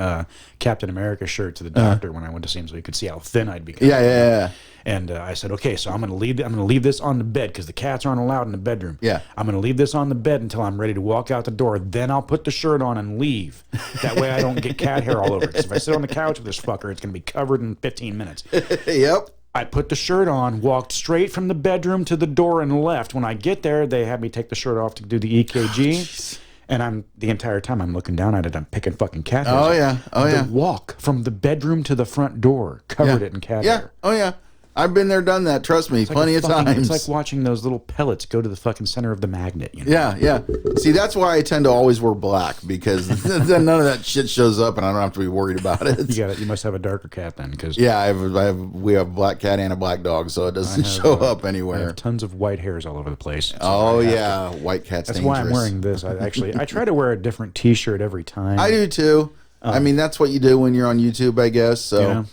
Captain America shirt to the doctor when I went to see him, so he could see how thin I'd become. Yeah. And I said, okay, so I'm gonna leave this on the bed because the cats aren't allowed in the bedroom. Yeah. I'm gonna leave this on the bed until I'm ready to walk out the door. Then I'll put the shirt on and leave. That way I don't get cat hair all over it. 'Cause if I sit on the couch with this fucker, it's gonna be covered in 15 minutes. Yep. I put the shirt on, walked straight from the bedroom to the door and left. When I get there, they had me take the shirt off to do the EKG. And the entire time I'm looking down at it, I'm picking fucking cat hair. Oh yeah. The walk from the bedroom to the front door covered it in cat hair. Oh yeah. I've been there, done that. Trust me, plenty of times. It's like watching those little pellets go to the fucking center of the magnet. You know? Yeah. See, that's why I tend to always wear black because then none of that shit shows up, and I don't have to be worried about it. You must have a darker cat then, because yeah, we have a black cat and a black dog, so it doesn't show up I anywhere. have tons of white hairs all over the place. Oh yeah, white cat's That's dangerous. why I'm wearing this. I try to wear a different T-shirt every time. I do too. I mean, that's what you do when you're on YouTube, I guess. So. You know?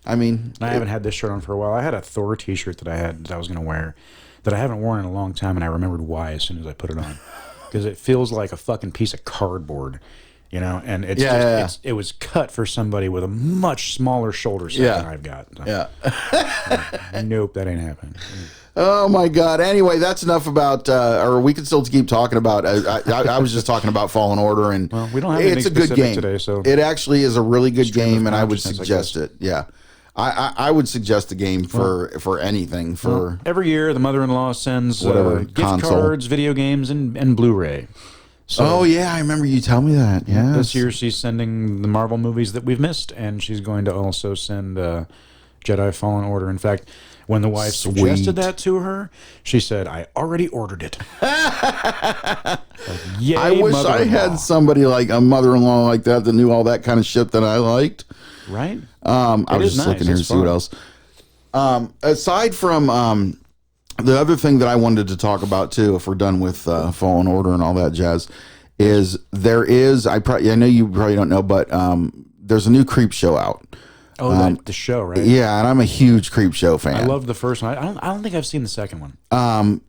I mean, I haven't had this shirt on for a while. I had a Thor T-shirt that I was going to wear that I haven't worn in a long time, and I remembered why as soon as I put it on, because it feels like a fucking piece of cardboard, you know. And it was cut for somebody with a much smaller shoulder set than I've got. So, nope, that ain't happening. Oh my God! Anyway, that's enough about. Or we can still keep talking about. I was just talking about Fallen Order, and well, we don't have it's a good game today. So it actually is a really good game, and I would suggest it. Yeah. I would suggest the game for anything. For every year, the mother-in-law sends whatever gift console. cards, video games, and Blu-ray. So oh yeah, I remember you telling me that. Yeah, this year she's sending the Marvel movies that we've missed, and she's going to also send Jedi Fallen Order. In fact, when the wife suggested that to her, she said, "I already ordered it." Yay, I wish I had somebody like a mother-in-law like that knew all that kind of shit that I liked. Right. I was just looking here to see what else. Aside from the other thing that I wanted to talk about too, if we're done with Fallen Order and all that jazz, is I know you probably don't know, but there's a new Creepshow out. Oh, the show, right? Yeah, and I'm a huge Creepshow fan. I love the first one. I don't think I've seen the second one.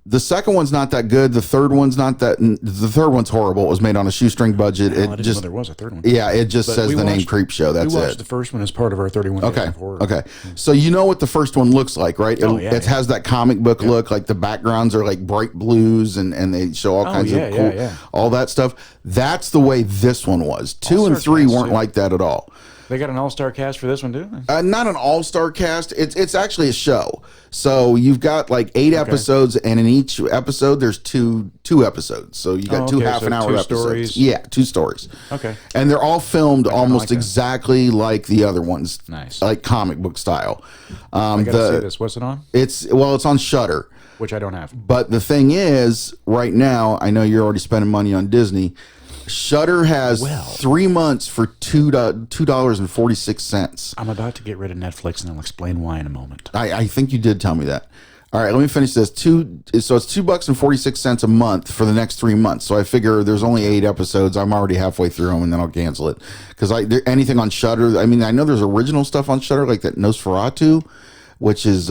The second one's not that good. The third one's not that. The third one's horrible. It was made on a shoestring budget. I didn't know there was a third one. Yeah, it just says the name Creepshow. That's we watched it. the first one as part of our 31 Days of Horror. Okay. So you know what the first one looks like, right? It has that comic book look. Like the backgrounds are like bright blues, and they show all kinds of cool, all that stuff. That's the way this one was. 2 and 3 weren't like that at all. They got an all-star cast for this one, too? Not an all-star cast. It's actually a show. So you've got like 8 episodes, and in each episode there's two episodes. So you got 2 half-an-hour episodes. Stories. Yeah, 2 stories. Okay. And they're all filmed almost exactly like the other ones. Nice. Like comic book style. I gotta see this. What's it on? It's on Shudder. Which I don't have. But the thing is, right now, I know you're already spending money on Disney. Shudder has 3 months for $2.46. I'm about to get rid of Netflix, and I'll explain why in a moment. I think you did tell me that. All right, let me finish this. So it's $2.46 a month for the next 3 months. So I figure there's only 8 episodes. I'm already halfway through them, and then I'll cancel it. Because anything on Shudder. I mean, I know there's original stuff on Shudder, like that Nosferatu, which is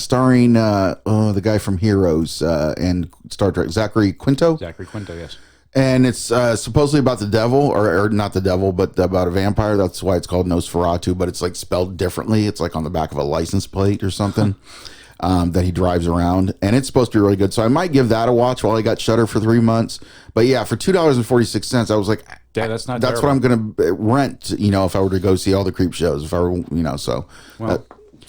starring the guy from Heroes and Star Trek, Zachary Quinto. Zachary Quinto, yes. And it's supposedly about the devil, or not the devil, but about a vampire. That's why it's called Nosferatu, but it's like spelled differently. It's like on the back of a license plate or something. That he drives around, and it's supposed to be really good. So I might give that a watch while I got Shudder for 3 months. But yeah, for $2.46, I was like, yeah, that's what I'm going to rent. If I were to go see all the creep shows, if I were,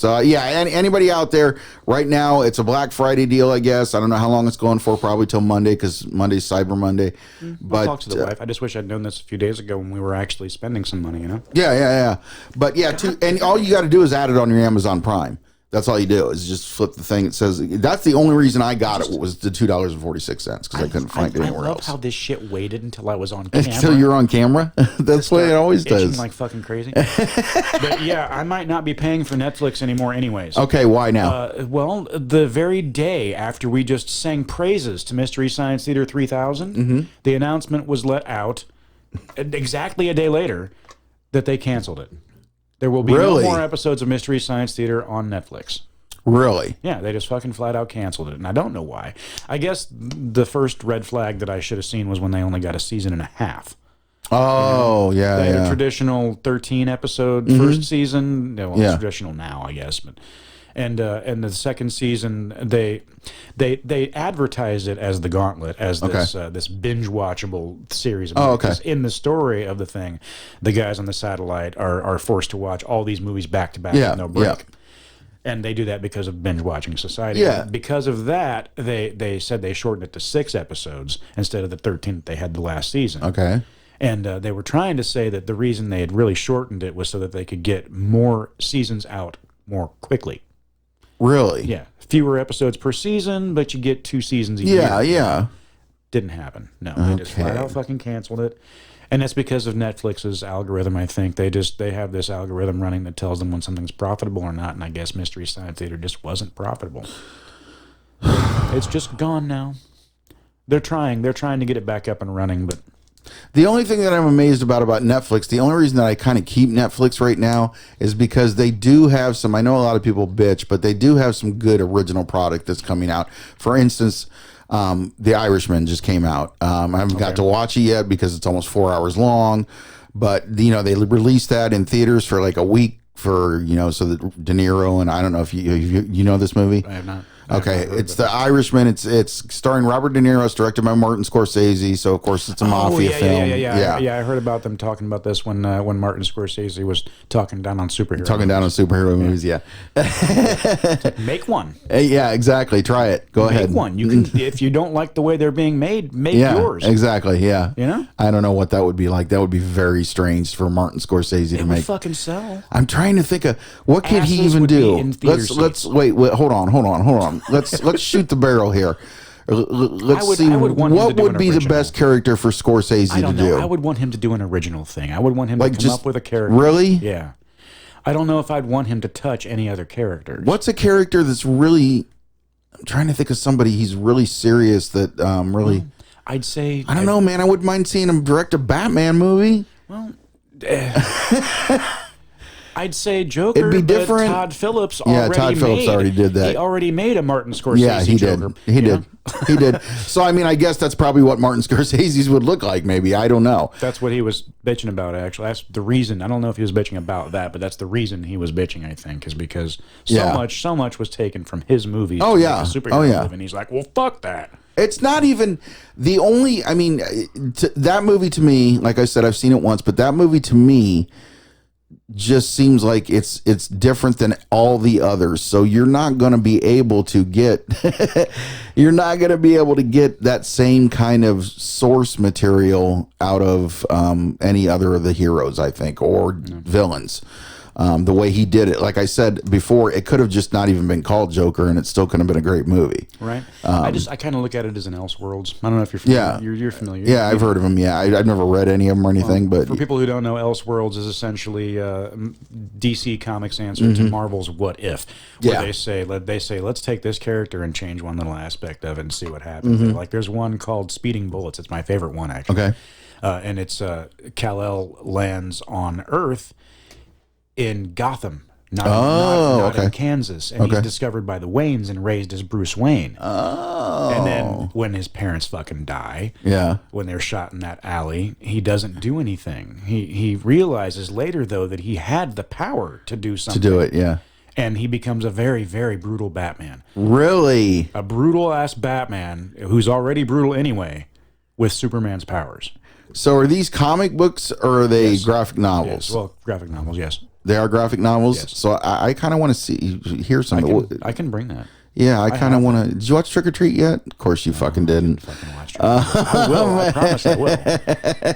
anybody out there right now, it's a Black Friday deal, I guess. I don't know how long it's going for, probably till Monday, because Monday's Cyber Monday. But talk to the wife. I just wish I'd known this a few days ago when we were actually spending some money. Yeah. But yeah, and all you got to do is add it on your Amazon Prime. That's all you do is just flip the thing. It says that's the only reason I got it was the $2.46 because I couldn't find it anywhere else. How this shit waited until I was on camera. Until you're on camera. That's the way it always does. Like fucking crazy. But yeah, I might not be paying for Netflix anymore, anyways. Okay, why now? Well, the very day after we just sang praises to Mystery Science Theater 3000, the announcement was let out exactly a day later that they canceled it. There will be no more episodes of Mystery Science Theater on Netflix. Really? Yeah, they just fucking flat out canceled it, and I don't know why. I guess the first red flag that I should have seen was when they only got a season and a half. Oh, yeah, they had a traditional 13-episode first season. Well, it's traditional now, I guess, but and the second season they advertised it as the Gauntlet, as this this binge watchable series. Because in the story of the thing, the guys on the satellite are forced to watch all these movies back to back with no break. Yeah. And they do that because of binge watching society. Yeah. Because of that, they said they shortened it to 6 episodes instead of the 13 that they had the last season. Okay. And they were trying to say that the reason they had really shortened it was so that they could get more seasons out more quickly. Really? Yeah. Fewer episodes per season, but you get 2 seasons a year. Yeah. Didn't happen. No, they just flat out fucking canceled it. And that's because of Netflix's algorithm, I think. They have this algorithm running that tells them when something's profitable or not, and I guess Mystery Science Theater just wasn't profitable. It's just gone now. They're trying to get it back up and running, but the only thing that I'm amazed about Netflix, the only reason that I kind of keep Netflix right now is because they do have some, I know a lot of people bitch, but they do have some good original product that's coming out. For instance, The Irishman just came out. I haven't got to watch it yet because it's almost 4 hours long, but they released that in theaters for like a week for, so that De Niro, and I don't know if you know this movie. I have not. Okay, it's The Irishman. It's starring Robert De Niro. It's directed by Martin Scorsese. So of course it's a mafia film. Yeah. I heard about them talking about this when Martin Scorsese was talking down on superhero movies. Yeah. Make one. Yeah, exactly. Try it. Go ahead. Make one. You can. If you don't like the way they're being made, make yours. Exactly. Yeah. I don't know what that would be like. That would be very strange for Martin Scorsese to make. Would fucking sell. I'm trying to think of what could he even do. Let's wait. Hold on. Let's shoot the barrel here. Let's see what would be the best character for Scorsese to do. I would want him to do an original thing. I would want him to come up with a character. Really? Yeah. I don't know if I'd want him to touch any other characters. What's a character that's really? I'm trying to think of somebody he's really serious that really. I'd say I don't know, man. I wouldn't mind seeing him direct a Batman movie. Well. I'd say Joker. It'd be different. Todd Phillips already did that. He already made a Martin Scorsese Joker. He did. So I mean, I guess that's probably what Martin Scorsese's would look like. Maybe, I don't know. That's what he was bitching about. Actually, that's the reason. I don't know if he was bitching about that, but that's the reason he was bitching. I think is because so much was taken from his movies. And he's like, well, fuck that. It's not even the only. I mean, that movie to me, like I said, I've seen it once, but that movie to me just seems like it's different than all the others. So you're not going to be able to get that same kind of source material out of any other of the heroes, I think, or villains. The way he did it, like I said before, it could have just not even been called Joker, and it still could have been a great movie. Right. I kind of look at it as an Elseworlds. I don't know if you're familiar. You're familiar. Yeah, I've heard of them. Yeah, I've never read any of them or anything. But for people who don't know, Elseworlds is essentially DC Comics' answer to Marvel's What If, where they say let's take this character and change one little aspect of it and see what happens. Like there's one called Speeding Bullets. It's my favorite one actually. Okay. And it's Kal-El lands on Earth in Gotham, not in Kansas, and he's discovered by the Waynes and raised as Bruce Wayne. And then when his parents fucking die, when they're shot in that alley, he doesn't do anything. He realizes later though that he had the power to do something. To do it, yeah. And he becomes a very, very brutal Batman. Really? A brutal ass Batman who's already brutal anyway, with Superman's powers. So are these comic books or are they graphic novels? Yes. Well, graphic novels, yes. They are graphic novels. Yes. So I kind of want to hear some. I can bring that. Yeah, I kind of want to. Did you watch Trick or Treat yet? Of course, you fucking didn't. Fucking watch Trick or Treat. I will. I promise I will.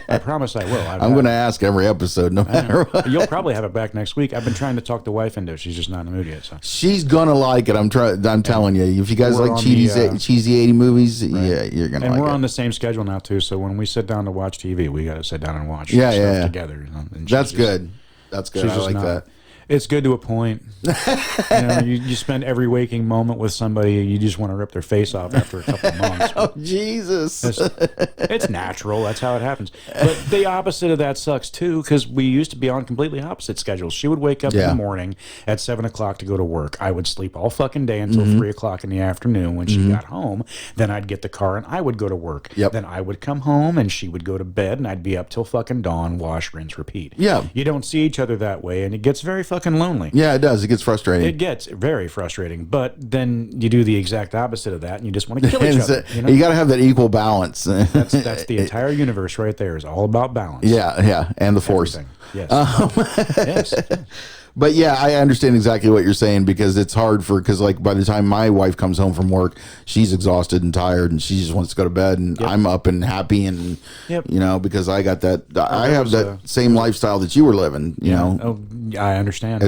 I promise I will. I'm going to ask every episode, no matter what. You'll probably have it back next week. I've been trying to talk the wife into it. She's just not in the mood yet. So she's gonna like it. I'm telling you. If you guys like cheesy 80 movies, yeah, you're gonna. And we're on the same schedule now too. So when we sit down to watch TV, we got to sit down and watch stuff together. You know? That's good. That's good. I like that. It's good to a point. You spend every waking moment with somebody, you just want to rip their face off after a couple of months. Oh, Jesus. It's natural. That's how it happens. But the opposite of that sucks, too, because we used to be on completely opposite schedules. She would wake up in the morning at 7 o'clock to go to work. I would sleep all fucking day until 3 o'clock in the afternoon when she got home. Then I'd get the car and I would go to work. Yep. Then I would come home and she would go to bed and I'd be up till fucking dawn, wash, rinse, repeat. Yeah. You don't see each other that way and it gets very fucking lonely. Yeah, it does. It gets frustrating. It gets very frustrating. But then you do the exact opposite of that, and you just want to kill each other. You got to have that equal balance. That's the entire universe right there. Is all about balance. Yeah, and the Force. Yes. Yes. But yeah, I understand exactly what you're saying because it's hard because like by the time my wife comes home from work, she's exhausted and tired and she just wants to go to bed and I'm up and happy and because I got that I have that same lifestyle that you were living, you know. Oh, I understand.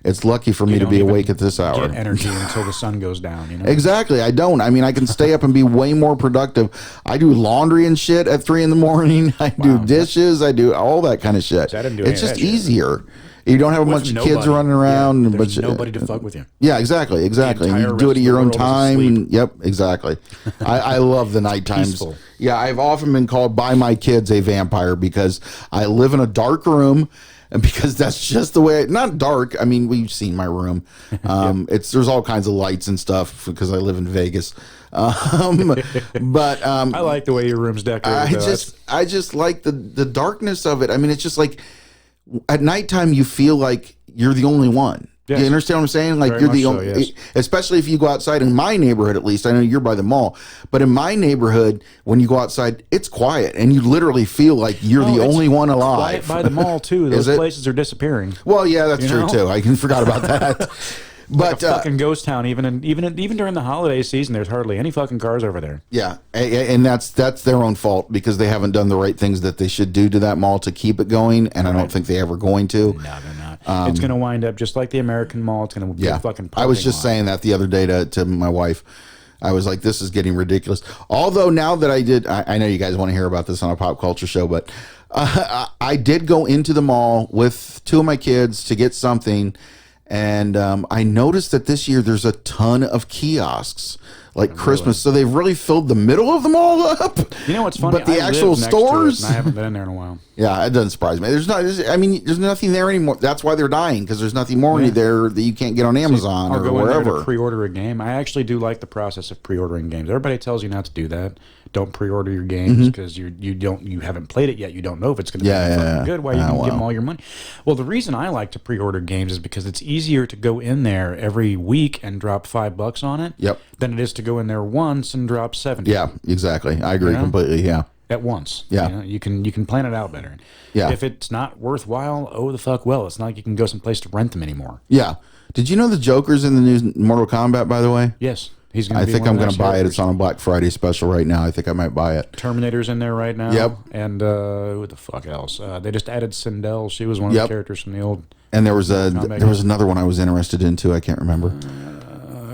It's lucky for me to be awake at this hour. Get energy until the sun goes down, you know. Exactly. I don't. I mean, I can stay up and be way more productive. I do laundry and shit at 3 a.m. I do dishes. I do all that kind of shit. So I didn't do it's just easier. You don't have a bunch of kids running around. Yeah, there's nobody to fuck with you. Yeah, exactly. You do it at your own time. Yep, exactly. I love the night times. Peaceful. Yeah, I've often been called by my kids a vampire because I live in a dark room. And because that's just the way, not dark. I mean, we've seen my room. There's all kinds of lights and stuff because I live in Vegas. But I like the way your room's decorated. I just like the darkness of it. I mean, it's just like at nighttime you feel like you're the only one. Yes. You understand what I'm saying? Like you're the only, especially if you go outside in my neighborhood, at least I know you're by the mall, but in my neighborhood, when you go outside, it's quiet and you literally feel like you're the only one alive. Quiet by the mall too. Those places are disappearing. Well, yeah, that's true too. I forgot about that. But like a fucking ghost town. Even during the holiday season, there's hardly any fucking cars over there. Yeah, and that's their own fault because they haven't done the right things that they should do to that mall to keep it going, and I don't think they ever going to. No, they're not. It's going to wind up just like the American Mall. It's going to be a fucking. I was just saying that the other day to my wife. I was like, this is getting ridiculous. Although now that I know you guys want to hear about this on a pop culture show, but I did go into the mall with 2 of my kids to get something. And I noticed that this year there's a ton of kiosks like Christmas. So they've really filled the middle of the mall up. You know what's funny? But the actual stores, I haven't been in there in a while. Yeah, it doesn't surprise me. There's nothing there anymore. That's why they're dying because there's nothing more there that you can't get on Amazon or wherever. I'll go in there to pre-order a game. I actually do like the process of pre-ordering games. Everybody tells you not to do that. Don't pre-order your games because you haven't played it yet. You don't know if it's going to be fucking good. Why you can give them all your money? Well, the reason I like to pre-order games is because it's easier to go in there every week and drop $5 on it. Yep. Than it is to go in there once and drop 70. Yeah, exactly. I agree completely. Yeah. At once. Yeah. You can plan it out better. Yeah. If it's not worthwhile, oh the fuck well. It's not like you can go someplace to rent them anymore. Yeah. Did you know the Joker's in the new Mortal Kombat, by the way? Yes. I think I'm going to buy it. It's on a Black Friday special right now. I think I might buy it. Terminator's in there right now. Yep. And who the fuck else? They just added Sindel. She was one of the characters from the old And there was another one I was interested in too. I can't remember.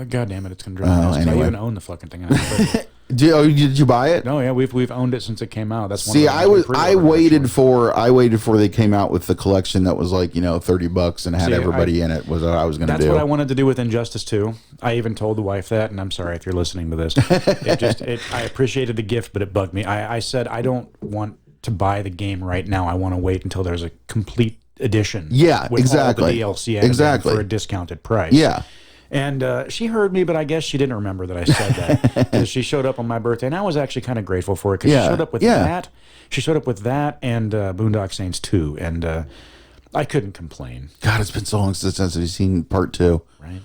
God damn it, it's gonna drive me nuts. Anyway. I even own the fucking thing. But, Did you buy it? no, yeah, we've owned it since it came out. That's one See, of the I waited for they came out with the collection that was like $30 and had everybody in it. Was what I was going to do. That's what I wanted to do with Injustice 2. I even told the wife that, and I'm sorry if you're listening to this. I appreciated the gift, but it bugged me. I said I don't want to buy the game right now. I want to wait until there's a complete edition. Yeah, with exactly. all the DLC added exactly for a discounted price. Yeah. And she heard me, but I guess she didn't remember that I said that. 'Cause she showed up on my birthday, and I was actually kind of grateful for it because she showed up with that. She showed up with that and Boondock Saints 2, and I couldn't complain. God, it's been so long since I've seen part 2. Right?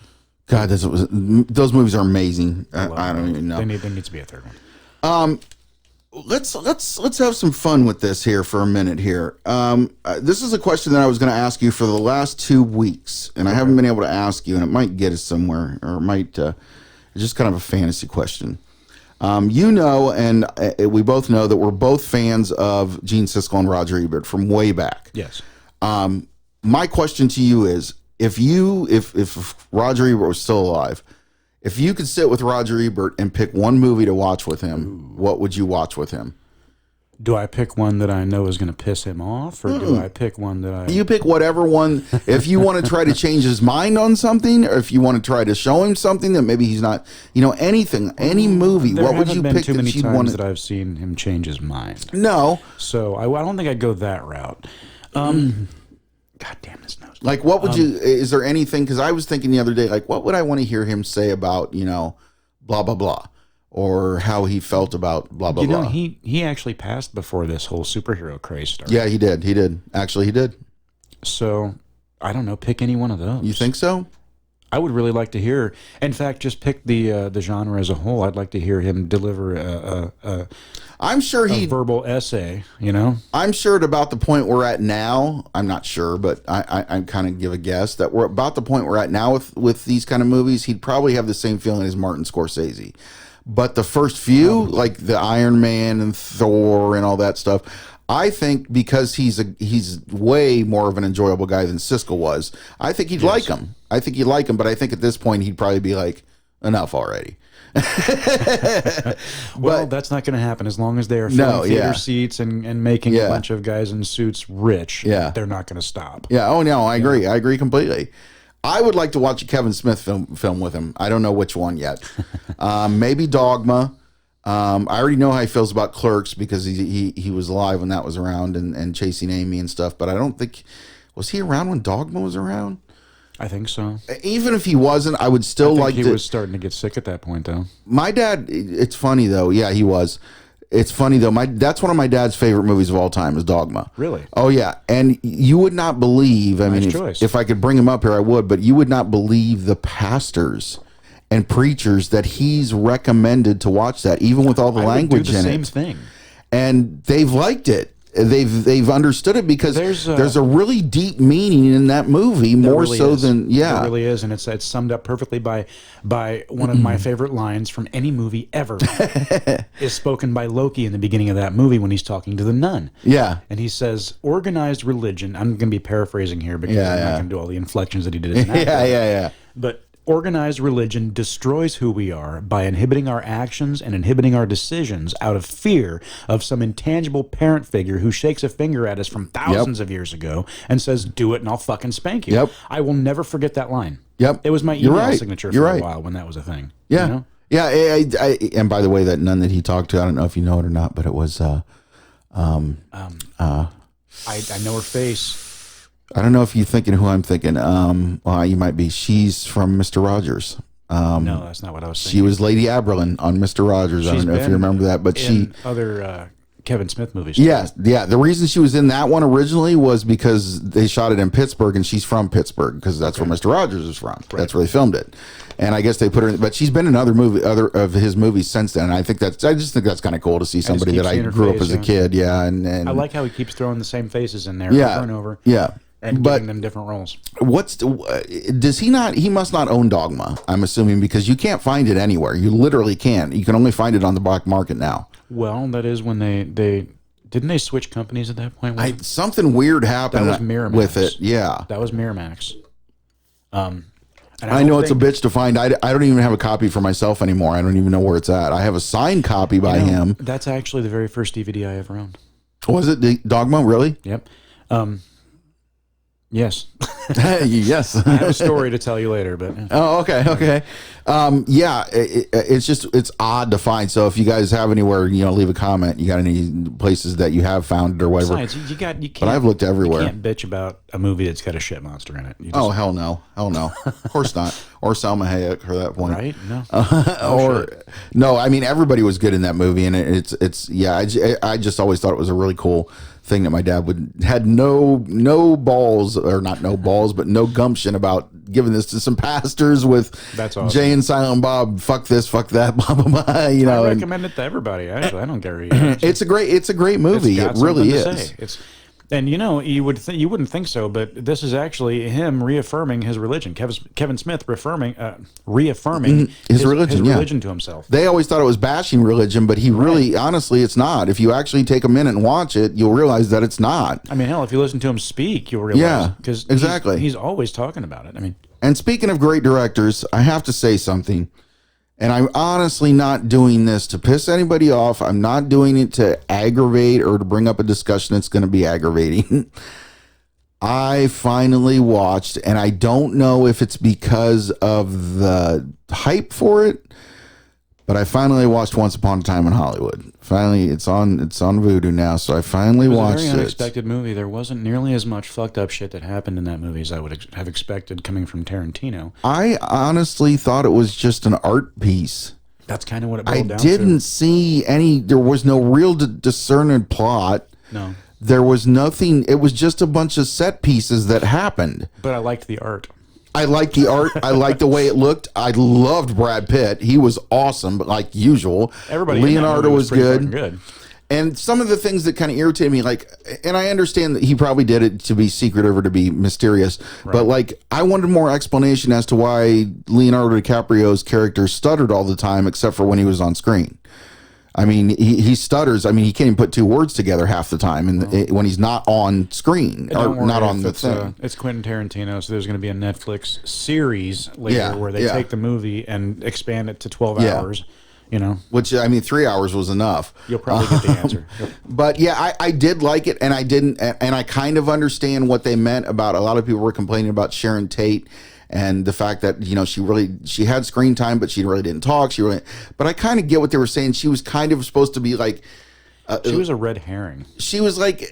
God, those movies are amazing. I don't even know. There needs to be a third one. Let's have some fun with this here for a minute here. This is a question that I was going to ask you for the last 2 weeks, and I haven't been able to ask you, and it might get us somewhere, or it might it's just kind of a fantasy question. And we both know that we're both fans of Gene Siskel and Roger Ebert from way back. Yes. My question to you is, if Roger Ebert was still alive, if you could sit with Roger Ebert and pick one movie to watch with him, what would you watch with him? Do I pick one that I know is going to piss him off, or do I pick one that I... You pick whatever one. If you want to try to change his mind on something, or if you want to try to show him something that maybe he's not, anything, any movie, what would you pick? There haven't been too many times want that I've seen him change his mind. No. So I don't think I'd go that route. God damn this nose. Like, what would you? Is there anything? Because I was thinking the other day, like, what would I want to hear him say about blah blah blah, or how he felt about blah blah blah. He actually passed before this whole superhero craze started. Yeah, he did. Actually, he did. So I don't know. Pick any one of those. You think so? I would really like to hear. In fact, just pick the genre as a whole. I'd like to hear him deliver I'm sure a verbal essay. I'm sure at about the point we're at now. I'm not sure, but I kind of give a guess that we're about the point we're at now with these kind of movies. He'd probably have the same feeling as Martin Scorsese. But the first few, like the Iron Man and Thor and all that stuff, I think because he's way more of an enjoyable guy than Siskel was, I think he'd like him. But I think at this point he'd probably be like, enough already. Well, that's not going to happen as long as they are filling theater seats and making a bunch of guys in suits rich. Yeah. They're not going to stop. Yeah. Oh no, I agree. I agree completely. I would like to watch a Kevin Smith film with him. I don't know which one yet. Maybe Dogma. I already know how he feels about Clerks because he was alive when that was around and Chasing Amy and stuff. But I don't think, was he around when Dogma was around? I think so. Even if he wasn't, I would still like to. He was starting to get sick at that point, though. My dad, it's funny though. Yeah, he was. It's funny though. That's one of my dad's favorite movies of all time is Dogma. Really? Oh yeah. And you would not believe. I mean, if I could bring him up here, I would. But you would not believe the pastors and preachers that he's recommended to watch that, even with all the language in it. Same thing. And they've liked it. They've understood it because there's a really deep meaning in that movie, more really so than It really is, and it's summed up perfectly by one of my favorite lines from any movie ever is spoken by Loki in the beginning of that movie when he's talking to the nun. Yeah, and he says, "Organized religion." I'm going to be paraphrasing here because I'm not going to do all the inflections that he did. In that yeah. But organized religion destroys who we are by inhibiting our actions and inhibiting our decisions out of fear of some intangible parent figure who shakes a finger at us from thousands of years ago and says, "Do it and I'll fucking spank you." Yep. I will never forget that line. Yep. It was my email signature for a while when that was a thing. Yeah. You know? Yeah. And by the way, that nun that he talked to, I don't know if you know it or not, but it was I know her face. I don't know if you're thinking who I'm thinking. Well, you might be. She's from Mr. Rogers. No, that's not what I was thinking. She was Lady Aberlin on Mr. Rogers. I don't know if you remember that, but other Kevin Smith movies. Yeah. The reason she was in that one originally was because they shot it in Pittsburgh, and she's from Pittsburgh because that's where Mr. Rogers is from. Right. That's where they filmed it, and I guess they put her in. But she's been in other of his movies since then. And I just think that's kind of cool to see somebody that I grew up as a kid. Yeah, and I like how he keeps throwing the same faces in there over and over. Yeah. And giving them different roles. Does he not? He must not own Dogma, I'm assuming, because you can't find it anywhere. You literally can't. You can only find it on the black market now. Well, that is when they Didn't they switch companies at that point? Something weird happened That was Miramax. with it. Yeah. That was Miramax. And I know it's a bitch to find. I don't even have a copy for myself anymore. I don't even know where it's at. I have a signed copy by him. That's actually the very first DVD I ever owned. Was it the Dogma? Really? Yep. Yes. Yes. I have a story to tell you later, but Oh, okay. It's odd to find. So if you guys have anywhere, leave a comment. You got any places that you have found it or whatever? Besides, you can't. But I've looked everywhere. You can't bitch about a movie that's got a shit monster in it. Oh, hell no. Of course not. Or Salma Hayek for that point. Right? No. No, I mean, everybody was good in that movie. And I just always thought it was a really cool thing that my dad had no balls, or not no balls, but no gumption about giving this to some pastors with That's awesome. Jay and Silent Bob, fuck this, fuck that, blah blah blah. I recommend it to everybody. Actually, I don't care. It's a great movie. It really is. And you wouldn't think so, but this is actually him reaffirming his religion. Kevin Smith reaffirming his religion to himself. They always thought it was bashing religion, but he really, honestly, it's not. If you actually take a minute and watch it, you'll realize that it's not. I mean, hell, if you listen to him speak, you'll realize. Yeah, because exactly. He's always talking about it. I mean, and speaking of great directors, I have to say something. And I'm honestly not doing this to piss anybody off. I'm not doing it to aggravate or to bring up a discussion that's going to be aggravating. I finally watched, and I don't know if it's because of the hype for it, but I finally watched Once Upon a Time in Hollywood. Finally, it's on Vudu now, so I finally watched it. It was a very unexpected movie. There wasn't nearly as much fucked up shit that happened in that movie as I would have expected coming from Tarantino. I honestly thought it was just an art piece. That's kind of what it boiled down to. I didn't see there was no real discerning plot. No. There was nothing. It was just a bunch of set pieces that happened. But I liked the art. I liked the art. I liked the way it looked. I loved Brad Pitt. He was awesome, but like usual. Everybody Leonardo was good. good. And some of the things that kind of irritated me, and I understand that he probably did it to be secretive or to be mysterious, right. But I wanted more explanation as to why Leonardo DiCaprio's character stuttered all the time, except for when he was on screen. I mean, he stutters. I mean, he can't even put two words together half the time, and when he's not on screen or not on the thing. It's Quentin Tarantino, so there's going to be a Netflix series later where they take the movie and expand it to 12 hours. Which, I mean, 3 hours was enough. You'll probably get the answer. Yep. But yeah, I did like it, and I didn't, and I kind of understand what they meant about. A lot of people were complaining about Sharon Tate. And the fact that, she had screen time, but she really didn't talk. But I kind of get what they were saying. She was kind of supposed to be like, she was a red herring. She was like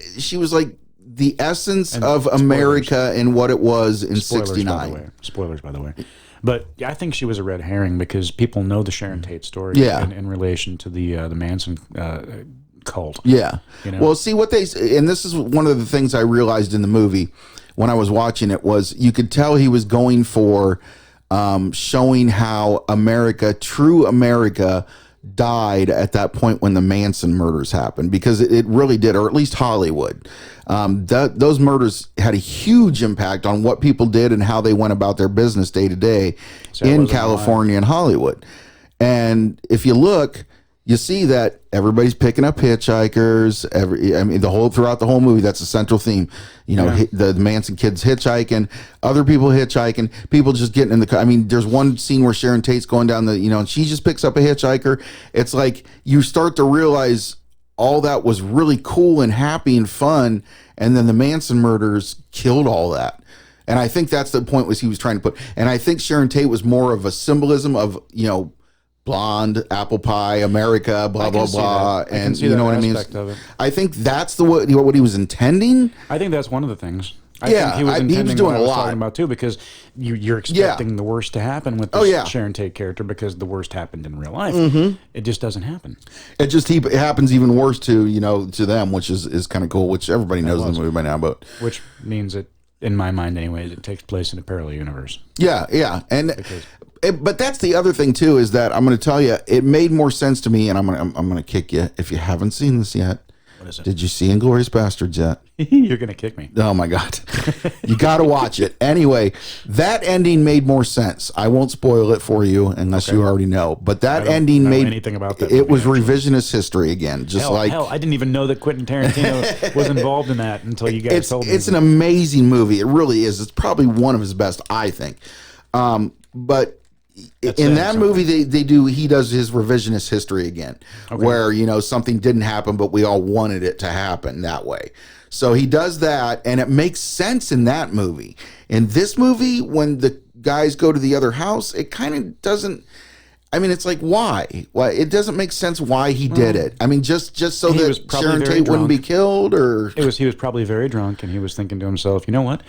the essence of America and what it was in '69. Spoilers, by the way. But I think she was a red herring because people know the Sharon Tate story in relation to the Manson cult. Yeah. Well, see what and this is one of the things I realized in the movie when I was watching it was you could tell he was going for showing how true America died at that point when the Manson murders happened, because it really did, or at least Hollywood. Those murders had a huge impact on what people did and how they went about their business day to day in California and Hollywood. And if you look, you see that everybody's picking up hitchhikers. Throughout the whole movie, that's a central theme. The Manson kids hitchhiking, other people hitchhiking, people just getting in the car. I mean, there's one scene where Sharon Tate's going down and she just picks up a hitchhiker. It's like you start to realize all that was really cool and happy and fun, and then the Manson murders killed all that. And I think that's the point he was trying to put. And I think Sharon Tate was more of a symbolism of blonde, apple pie, America, blah blah blah, and you know what I mean. I think that's what he was intending. I think that's one of the things. I think he was intending doing what I was a lot talking about too, because you're expecting the worst to happen with this Sharon Tate character because the worst happened in real life. Mm-hmm. It just doesn't happen. It happens even worse to them, which is kind of cool. Which everybody knows in the movie by now, but which means that, in my mind, anyways, it takes place in a parallel universe. Yeah, and. But that's the other thing too, is that I'm going to tell you, it made more sense to me, and I'm going to kick you if you haven't seen this yet. What is it? Did you see Inglourious Bastards yet? You're gonna kick me. Oh my God. You got to watch it. Anyway, that ending made more sense. I won't spoil it for you unless you already know. But that ending know made anything about that It movie, was actually. revisionist history again. Just Hell, I didn't even know that Quentin Tarantino was involved in that until you guys told me. It's an amazing movie. It really is. It's probably one of his best, I think. But in that movie, he does his revisionist history again, where, you know, something didn't happen, but we all wanted it to happen that way. So he does that, and it makes sense in that movie. In this movie, when the guys go to the other house, it kind of doesn't. I mean, it's like, why? Why? It doesn't make sense why he did it. I mean, just so He was that probably Sharon very Tate wouldn't be drunk. killed, or He was probably very drunk, and he was thinking to himself, you know what?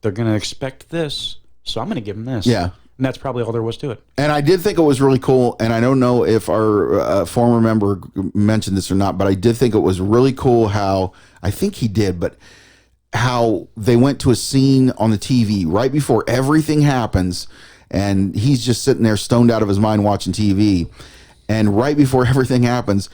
They're going to expect this, so I'm going to give them this. Yeah. And that's probably all there was to it. And I did think it was really cool, and I don't know if our former member mentioned this or not, but I did think it was really cool how, I think he did, but how they went to a scene on the TV right before everything happens, and he's just sitting there stoned out of his mind watching TV, and right before everything happens,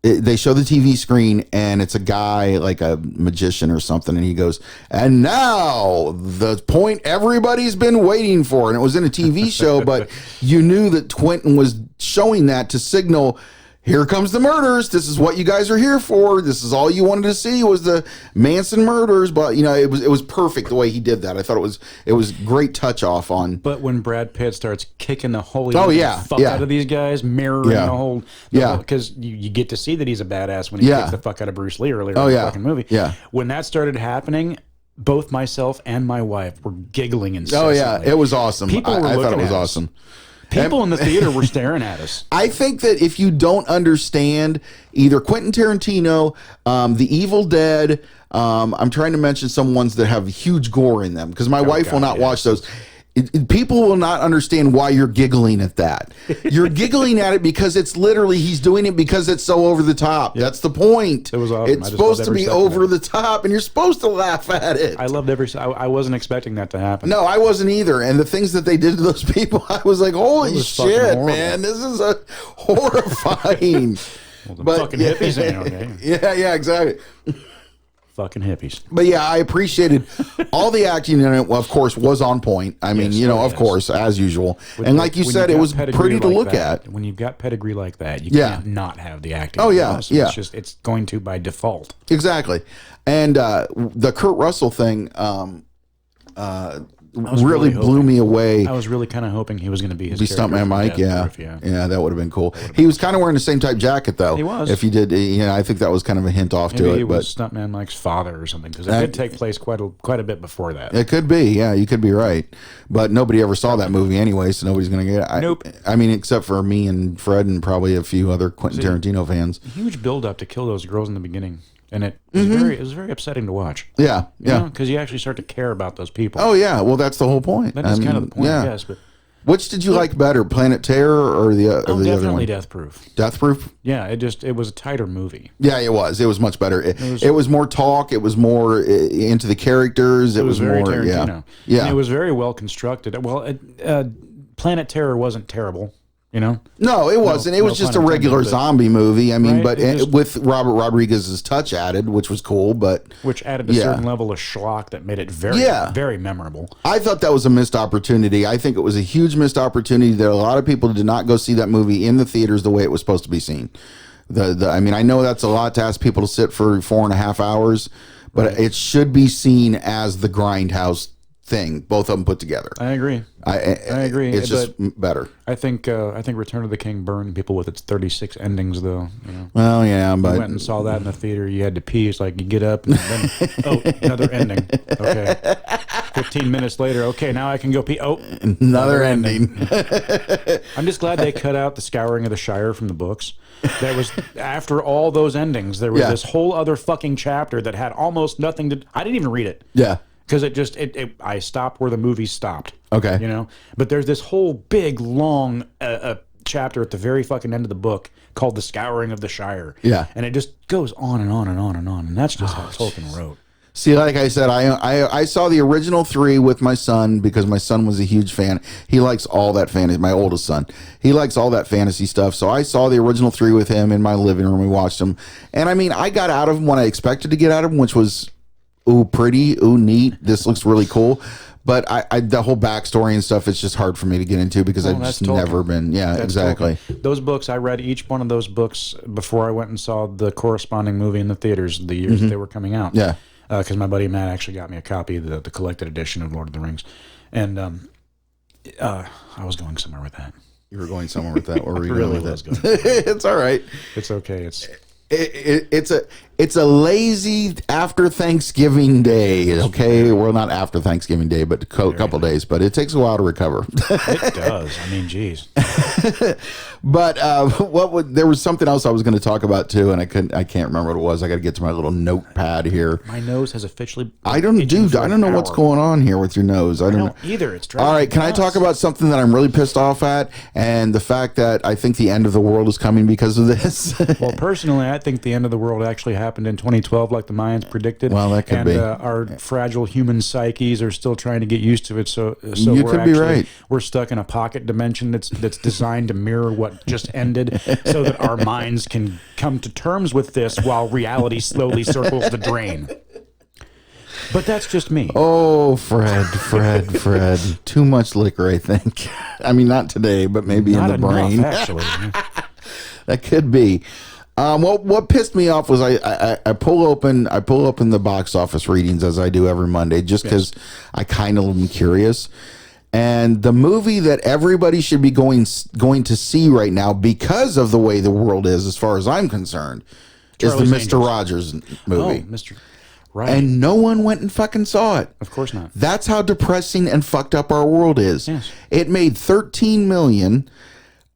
they show the TV screen, and it's a guy like a magician or something, and he goes, and now the point everybody's been waiting for. And it was in a TV show, but you knew that Quentin was showing that to signal, here comes the murders. This is what you guys are here for. This is all you wanted to see was the Manson murders. But you know, it was perfect the way he did that. I thought it was great touch off on. But when Brad Pitt starts kicking the holy fuck out of these guys, mirroring the whole, because you get to see that he's a badass when he kicks the fuck out of Bruce Lee earlier in the fucking movie. Yeah. When that started happening, both myself and my wife were giggling incessantly. Oh yeah, it was awesome. People were I thought looking it was at us. awesome. People in the theater were staring at us. I think that if you don't understand either Quentin Tarantino, The Evil Dead, I'm trying to mention some ones that have huge gore in them because my wife will not watch those. People will not understand why you're giggling at that. You're giggling at it because it's literally he's doing it because it's so over the top. Yep. That's the point. It was awesome. It's supposed to be over the top, and you're supposed to laugh at it. I loved I wasn't expecting that to happen. No, I wasn't either. And the things that they did to those people, I was like, holy shit, man, this is a horrifying. Well, the fucking hippies ain't okay. Yeah, exactly. Fucking hippies. But yeah, I appreciated all the acting in it. Of course, was on point. I mean, of course, as usual. And like you said, it was pretty to look at. When you've got pedigree like that, you can't not have the acting. Oh yeah, yeah. It's going to by default. Exactly. And the Kurt Russell thing really blew me away. I was really kind of hoping he was going to be his Stuntman Mike. Yeah, that would have been cool. He was kind of wearing the same type jacket though. He was. If he did, I think that was kind of a hint off to it. He but was Stuntman Mike's father or something because it did take place quite a bit before that. It could be. Yeah, you could be right. But nobody ever saw that movie anyway, so nobody's going to get it. Nope. I mean, except for me and Fred and probably a few other Quentin Tarantino fans. Huge build up to kill those girls in the beginning. And it was very upsetting to watch. Yeah, because you actually start to care about those people. Oh yeah, well that's the whole point. That is kind of the point, I guess. But which did you like better, Planet Terror or the other one? Definitely Death Proof. Death Proof. Yeah, it was a tighter movie. Yeah, it was. It was much better. It was more talk. It was more into the characters. It was very more Tarantino. Yeah. And it was very well constructed. Well, Planet Terror wasn't terrible. No, it wasn't. It was just a regular zombie movie. I mean, but with Robert Rodriguez's touch added, which was cool, which added a certain level of schlock that made it very, very memorable. I thought that was a missed opportunity. I think it was a huge missed opportunity that a lot of people did not go see that movie in the theaters the way it was supposed to be seen. I mean, I know that's a lot to ask people to sit for 4.5 hours, but it should be seen as the Grindhouse thing, both of them put together. I agree. I agree. It's just better. I think Return of the King burned people with its 36 endings, though. Well, yeah, but you went and saw that in the theater. You had to pee. It's like you get up and then another ending. Okay, 15 minutes later. Okay, now I can go pee. Oh, another ending. I'm just glad they cut out the Scouring of the Shire from the books. That was after all those endings. There was this whole other fucking chapter that had almost nothing to. I didn't even read it. Yeah. Because I stopped where the movie stopped. Okay. But there's this whole big, long chapter at the very fucking end of the book called The Scouring of the Shire. Yeah. And it just goes on and on and on and on. And that's just how Tolkien wrote. See, like I said, I saw the original 3 with my son because my son was a huge fan. He likes all that fantasy. My oldest son, he likes all that fantasy stuff. So I saw the original 3 with him in my living room. We watched them, and I mean, I got out of them what I expected to get out of them, which was, ooh, pretty, ooh, neat. This looks really cool. But I the whole backstory and stuff, it's just hard for me to get into because I've just never been. Yeah, that's exactly. Tolkien. Those books, I read each one of those books before I went and saw the corresponding movie in the theaters the years that they were coming out. Yeah. Because my buddy Matt actually got me a copy of the collected edition of Lord of the Rings. And I was going somewhere with that. You were going somewhere with that. Or were you really going with it? It's all right. It's okay. It's a lazy after Thanksgiving day. Okay, well, not after Thanksgiving day, but a couple days. But it takes a while to recover. It does. I mean, geez. But there was something else I was going to talk about too, and I can't remember what it was. I got to get to my little notepad here. My nose has officially. I don't know what's going on here with your nose. I don't know either. It's all right. Can I talk about something that I'm really pissed off at, and the fact that I think the end of the world is coming because of this? Well, personally, I think the end of the world actually happened in 2012, like the Mayans predicted. Well, that could be. And our fragile human psyches are still trying to get used to it. So you could be right. We're stuck in a pocket dimension that's designed to mirror what just ended, so that our minds can come to terms with this while reality slowly circles the drain. But that's just me. Oh, Fred. Too much liquor, I think. I mean, not today, but maybe not in the enough, brain. Actually. That could be. What pissed me off was I pull open the box office readings as I do every Monday just because I kind of am curious. And the movie that everybody should be going to see right now because of the way the world is, as far as I'm concerned, Charlie's is the Mr. Rogers movie. Oh, Mr. Right. And no one went and fucking saw it. Of course not. That's how depressing and fucked up our world is. Yes. It made $13 million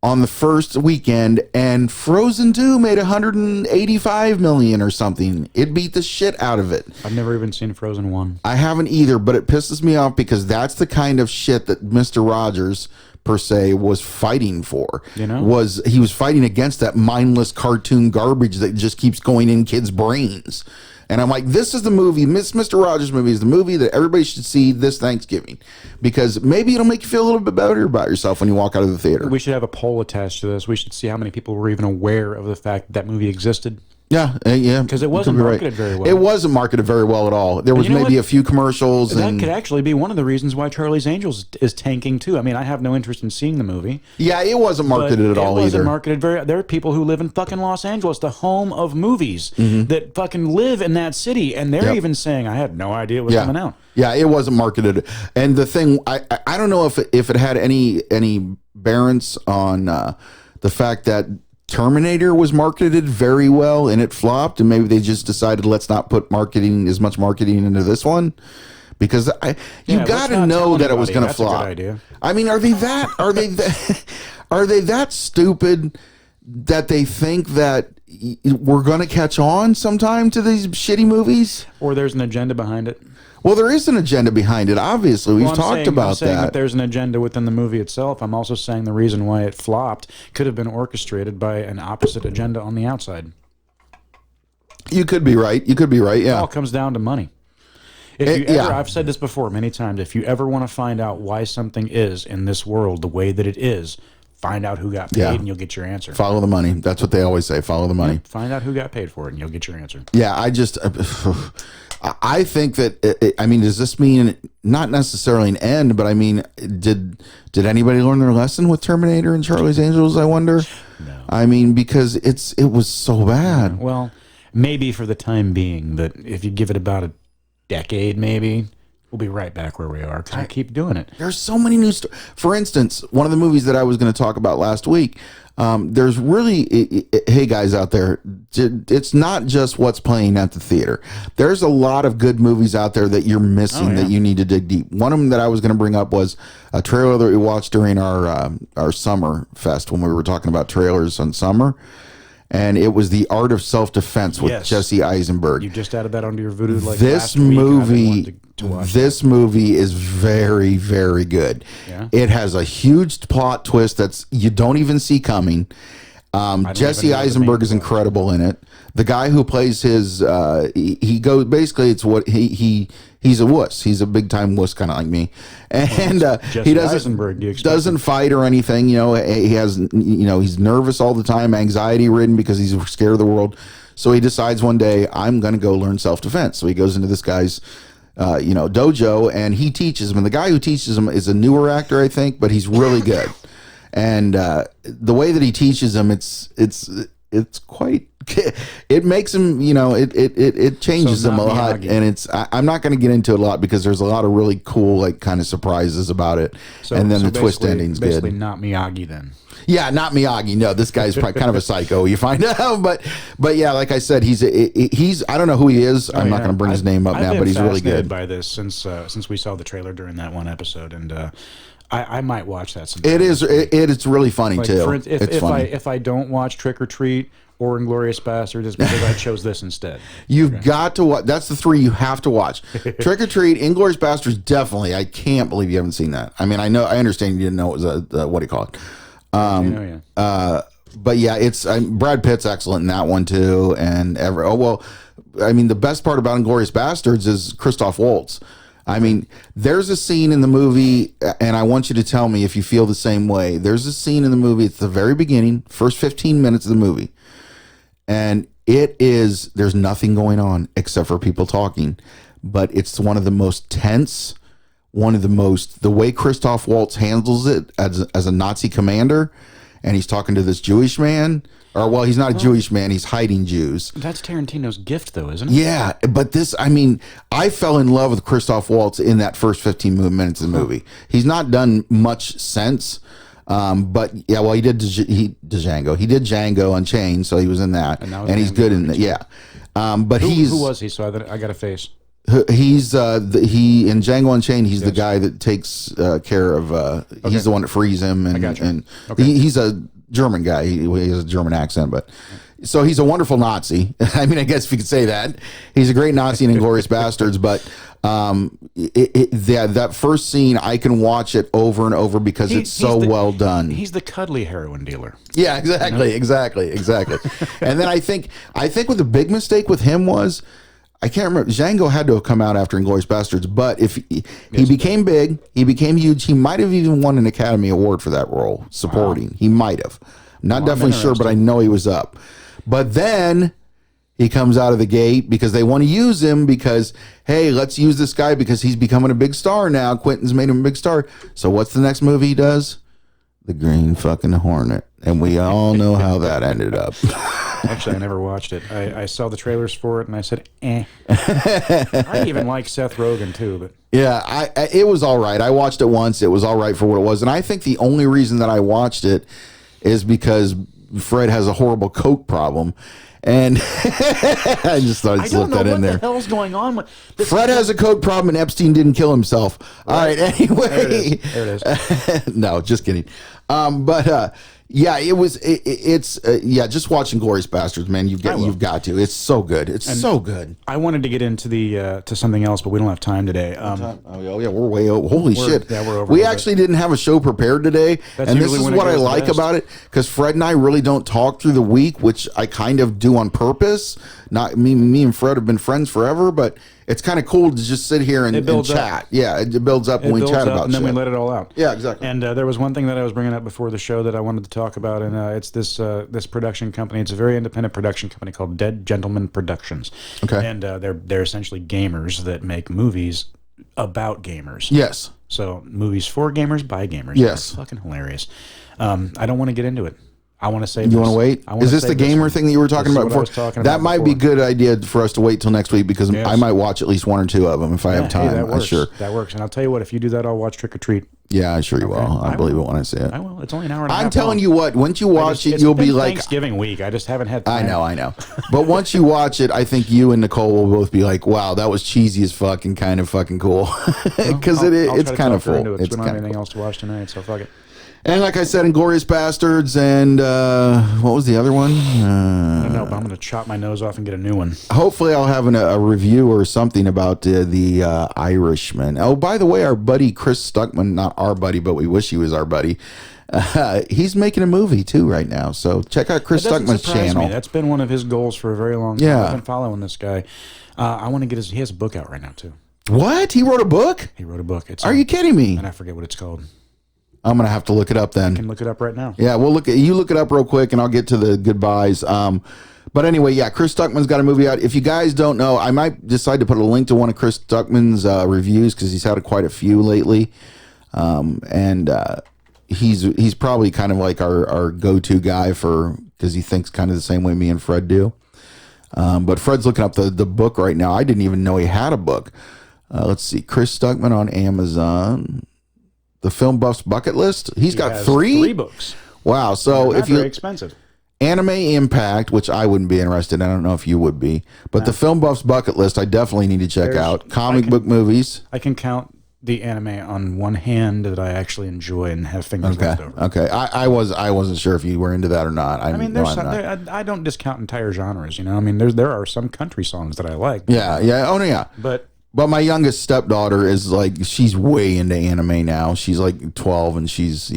on the first weekend, and Frozen 2 made $185 million or something. It beat the shit out of it. I've never even seen Frozen 1. I haven't either, but it pisses me off because that's the kind of shit that Mr. Rogers per se was fighting for. You know, he was fighting against that mindless cartoon garbage that just keeps going in kids' brains. And I'm like, this is the movie, Mr. Rogers movie is the movie that everybody should see this Thanksgiving, because maybe it'll make you feel a little bit better about yourself when you walk out of the theater. We should have a poll attached to this. We should see how many people were even aware of the fact that movie existed. Yeah. Because it wasn't marketed very well. It wasn't marketed very well at all. There was maybe a few commercials. That could actually be one of the reasons why Charlie's Angels is tanking too. I mean, I have no interest in seeing the movie. Yeah, it wasn't marketed at all either. It wasn't marketed very. There are people who live in fucking Los Angeles, the home of movies, that fucking live in that city, and they're even saying, "I had no idea it was coming out." Yeah, it wasn't marketed. And the thing, I don't know if it had any bearance on the fact that Terminator was marketed very well and it flopped, and maybe they just decided let's not put as much marketing into this one, because you got to know that it was going to flop. I mean, are they that stupid that they think that we're going to catch on sometime to these shitty movies? Or there's an agenda behind it? Well, there is an agenda behind it. Obviously, we've talked about I'm saying that. There's an agenda within the movie itself. I'm also saying the reason why it flopped could have been orchestrated by an opposite agenda on the outside. You could be right. Yeah. It all comes down to money. I've said this before many times. If you ever want to find out why something is in this world the way that it is, find out who got paid and you'll get your answer. Follow the money. That's what they always say. Follow the money. Find out who got paid for it and you'll get your answer. Yeah, I think that, I mean, does this mean not necessarily an end, but I mean, did anybody learn their lesson with Terminator and Charlie's Angels, I wonder? No. I mean, because it was so bad. Well, maybe for the time being, but if you give it about a decade, maybe, we'll be right back where we are because we keep doing it. There's so many new stories. For instance, one of the movies that I was going to talk about last week, there's really, hey guys out there, it's not just what's playing at the theater. There's a lot of good movies out there that you're missing that you need to dig deep. One of them that I was going to bring up was a trailer that we watched during our summer fest when we were talking about trailers on summer. And it was The Art of Self-Defense with Jesse Eisenberg. You just added that onto your voodoo like this last week. Movie, this movie is very, very good. Yeah? It has a huge plot twist that's you don't even see coming. Jesse even know the Eisenberg main is guy. incredible in it. The guy who plays his, he goes basically. It's what he's a wuss. He's a big time wuss, kind of like me, and he Eisenberg, do you expect doesn't fight or anything. You know, he has, you know, he's nervous all the time, anxiety ridden because he's scared of the world. So he decides one day, I'm going to go learn self defense. So he goes into this guy's, dojo, and he teaches him. And the guy who teaches him is a newer actor, I think, but he's really good. And the way that he teaches him, it's quite. It makes him, it changes him a lot, Miyagi. and I'm not going to get into it a lot because there's a lot of really cool, like, kind of surprises about it, and then the twist ending's basically good. not Miyagi then. Yeah, not Miyagi. No, this guy's probably kind of a psycho. You find out, but yeah, like I said, he's I don't know who he is. I'm not going to bring his name up now, but he's really good. By this since we saw the trailer during that one episode, and I might watch that sometime. It's really funny too. It's funny. If I don't watch Trick or Treat or Inglourious Basterds, it's because I chose this instead. You've got to watch. That's the three you have to watch. Trick or Treat, Inglourious Basterds, definitely. I can't believe you haven't seen that. I mean, I understand you didn't know it was what do you call it? But yeah, it's Brad Pitt's excellent in that one too. And the best part about Inglourious Basterds is Christoph Waltz. I mean, there's a scene in the movie, and I want you to tell me if you feel the same way. There's a scene in the movie at the very beginning, first 15 minutes of the movie, and there's nothing going on except for people talking, but it's one of the most tense, the way Christoph Waltz handles it as a Nazi commander, and he's talking to this Jewish man. He's not a Jewish man. He's hiding Jews. That's Tarantino's gift, though, isn't it? Yeah, but I fell in love with Christoph Waltz in that first 15 minutes of the movie. He's not done much since, but yeah, well, he did Django. He did Django Unchained, so he was in that, and he's good in that. Yeah, but who was he? So I got a face. He's he in Django Unchained. He's the guy that takes care of. He's the one that frees him, and he's a German guy. He has a German accent, but so he's a wonderful Nazi. I mean, I guess if you could say that, he's a great Nazi in Inglourious Basterds. But that first scene, I can watch it over and over because it's so well done. He's the cuddly heroin dealer. Yeah, exactly. And then I think what the big mistake with him was, I can't remember. Django had to have come out after Inglourious Basterds, but if he became big, he became huge. He might have even won an Academy Award for that role, supporting. Wow. He might have. Not definitely sure, but I know he was up. But then he comes out of the gate because they want to use him because, hey, let's use this guy because he's becoming a big star now. Quentin's made him a big star. So what's the next movie he does? The Green fucking Hornet. And we all know how that ended up. Actually, I never watched it. I saw the trailers for it, and I said, eh. I even like Seth Rogen, too. But yeah, it was all right. I watched it once. It was all right for what it was. And I think the only reason that I watched it is because Fred has a horrible coke problem. And I just thought I'd slip that in there. What the hell's going on with this? Fred has a coke problem, and Epstein didn't kill himself. All right, anyway. There it is. No, just kidding. Yeah, just watching Inglourious Basterds, man. You've got to. It's so good. It's so good. I wanted to get into to something else, but we don't have time today. Oh yeah, we're way over. Holy shit! Yeah, we're over. We actually didn't have a show prepared today, and this is what I like about it, because Fred and I really don't talk through the week, which I kind of do on purpose. Not me and Fred have been friends forever, but it's kind of cool to just sit here and chat. Yeah, it builds up when we chat about and then shit. we let it all out. Yeah, exactly. And there was one thing that I was bringing up before the show that I wanted to talk about, and it's this production company. It's a very independent production company called Dead Gentleman Productions. Okay. And they're essentially gamers that make movies about gamers. Yes. So movies for gamers by gamers. Yes. They're fucking hilarious. I don't want to get into it. I want to say. You want to wait? Is this the gamer thing that you were talking about before? That might be a good idea for us to wait till next week, because I might watch at least one or two of them if I have time. Hey, that works. Sure. That works. And I'll tell you what, if you do that, I'll watch Trick or Treat. Yeah, I'm sure you will. I believe it when I see it. I will. It's only an hour and a half. I'm telling you what, once you watch it, you'll be like... Thanksgiving week. I just haven't had time. I know. But once you watch it, I think you and Nicole will both be like, wow, that was cheesy as fuck and kind of fucking cool. Because it's kind of full. We don't have anything else to watch tonight, so fuck it. And like I said, Inglourious Basterds, and what was the other one? I don't know, but I'm going to chop my nose off and get a new one. Hopefully I'll have a review or something about the Irishman. Oh, by the way, our buddy Chris Stuckman, not our buddy, but we wish he was our buddy, He's making a movie too right now. So check out Chris That doesn't Stuckman's surprise channel. me. That's been one of his goals for a very long time. Yeah. I've been following this guy. I want to get he has a book out right now too. What? He wrote a book? He wrote a book. Are you kidding me? And I forget what it's called. I'm gonna have to look it up then. I can look it up right now. Yeah, we'll look it up real quick, and I'll get to the goodbyes. But anyway, yeah, Chris Stuckman's got a movie out. If you guys don't know, I might decide to put a link to one of Chris Stuckman's reviews because he's had quite a few lately, and he's probably kind of like our go-to guy because he thinks kind of the same way me and Fred do. But Fred's looking up the book right now. I didn't even know he had a book. Let's see, Chris Stuckman on Amazon. The Film Buff's bucket list. He's got has three books. Wow. So They're not if you very expensive. Anime Impact, which I wouldn't be interested in. I don't know if you would be, but the Film Buff's bucket list, I definitely need to check out. Comic book movies. I can count the anime on one hand that I actually enjoy and have fingers left over. Okay. I wasn't sure if you were into that or not. I mean, I don't discount entire genres. You know, I mean, there are some country songs that I like. Yeah. Oh no, yeah. But my youngest stepdaughter is like, she's way into anime now. She's like 12 and she's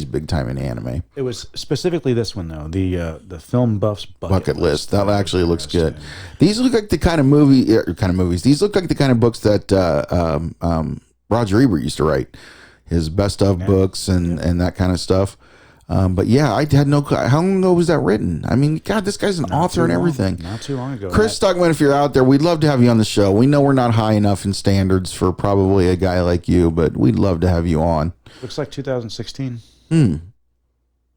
big time in anime. It was specifically this one though, the Film Buff's bucket list. That actually looks good. These look like the kind of movies. These look like the kind of books that Roger Ebert used to write. His best of books and that kind of stuff. But yeah, I had no. How long ago was that written? I mean, God, this guy's an author and everything. Not too long ago. Chris Stuckman, if you're out there, we'd love to have you on the show. We know we're not high enough in standards for probably a guy like you, but we'd love to have you on. Looks like 2016.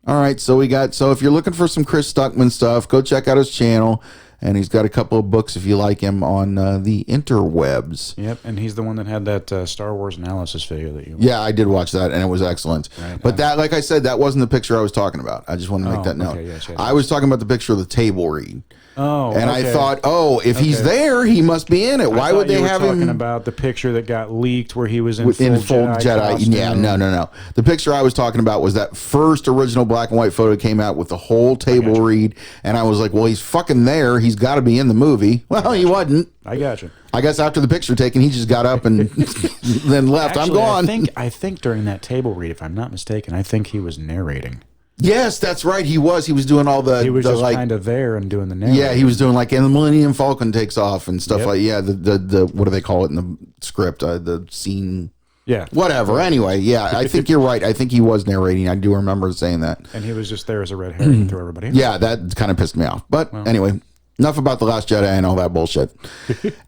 All right, so if you're looking for some Chris Stuckman stuff, go check out his channel. And he's got a couple of books if you like him on the interwebs. Yep, and he's the one that had that Star Wars analysis video that you. Yeah, I did watch that, and it was excellent. Right, but that, like I said, that wasn't the picture I was talking about. I just want to make that note. Yes, I was talking about the picture of the table read. Oh, and I thought, if he's there, he must be in it. Why would they have him? Talking about the picture that got leaked where he was in full Jedi. Yeah, no. The picture I was talking about was that first original black and white photo came out with the whole table read, and I was like, well, he's fucking there. He's got to be in the movie. Well, he wasn't. I got you. I guess after the picture taken, he just got up and then left. Actually, I'm gone. I think during that table read, if I'm not mistaken, I think he was narrating. Yes, that's right. He was doing all the. He was just kind of there and doing the narrative. Yeah, he was doing like, and the Millennium Falcon takes off and stuff like. Yeah, the what do they call it in the script? The scene. Yeah. Whatever. Anyway, yeah, I think you're right. I think he was narrating. I do remember saying that. And he was just there as a red herring through everybody. Yeah, that kind of pissed me off. But anyway. Enough about The Last Jedi and all that bullshit.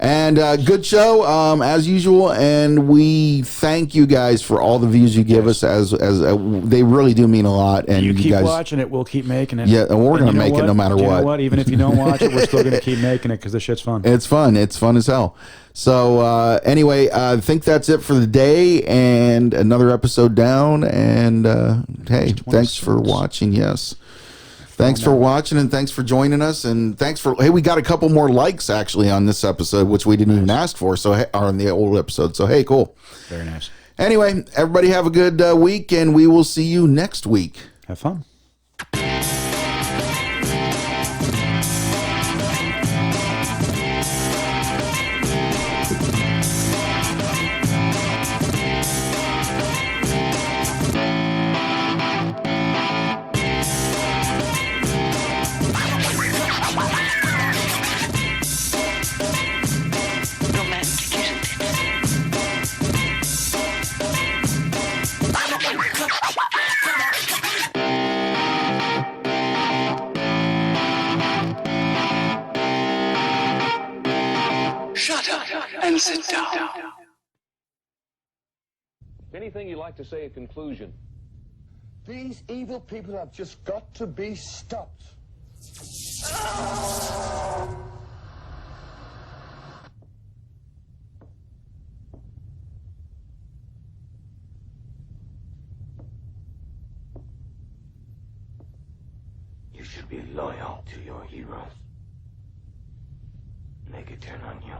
And good show, as usual. And we thank you guys for all the views you give us. As they really do mean a lot. And you keep guys, watching it, we'll keep making it. Yeah, and we're going to make it no matter what. You know what? Even if you don't watch it, we're still going to keep making it because this shit's fun. It's fun. It's fun as hell. So anyway, I think that's it for the day. And another episode down. And hey, thanks for watching. Yes. Thanks for watching and thanks for joining us and we got a couple more likes actually on this episode, which we didn't even ask for. So on the old episode. So hey, cool. Very nice. Anyway, everybody have a good week and we will see you next week. Have fun. Shut up and sit down. Anything you'd like to say in conclusion? These evil people have just got to be stopped. You should be loyal to your heroes. They could turn on you.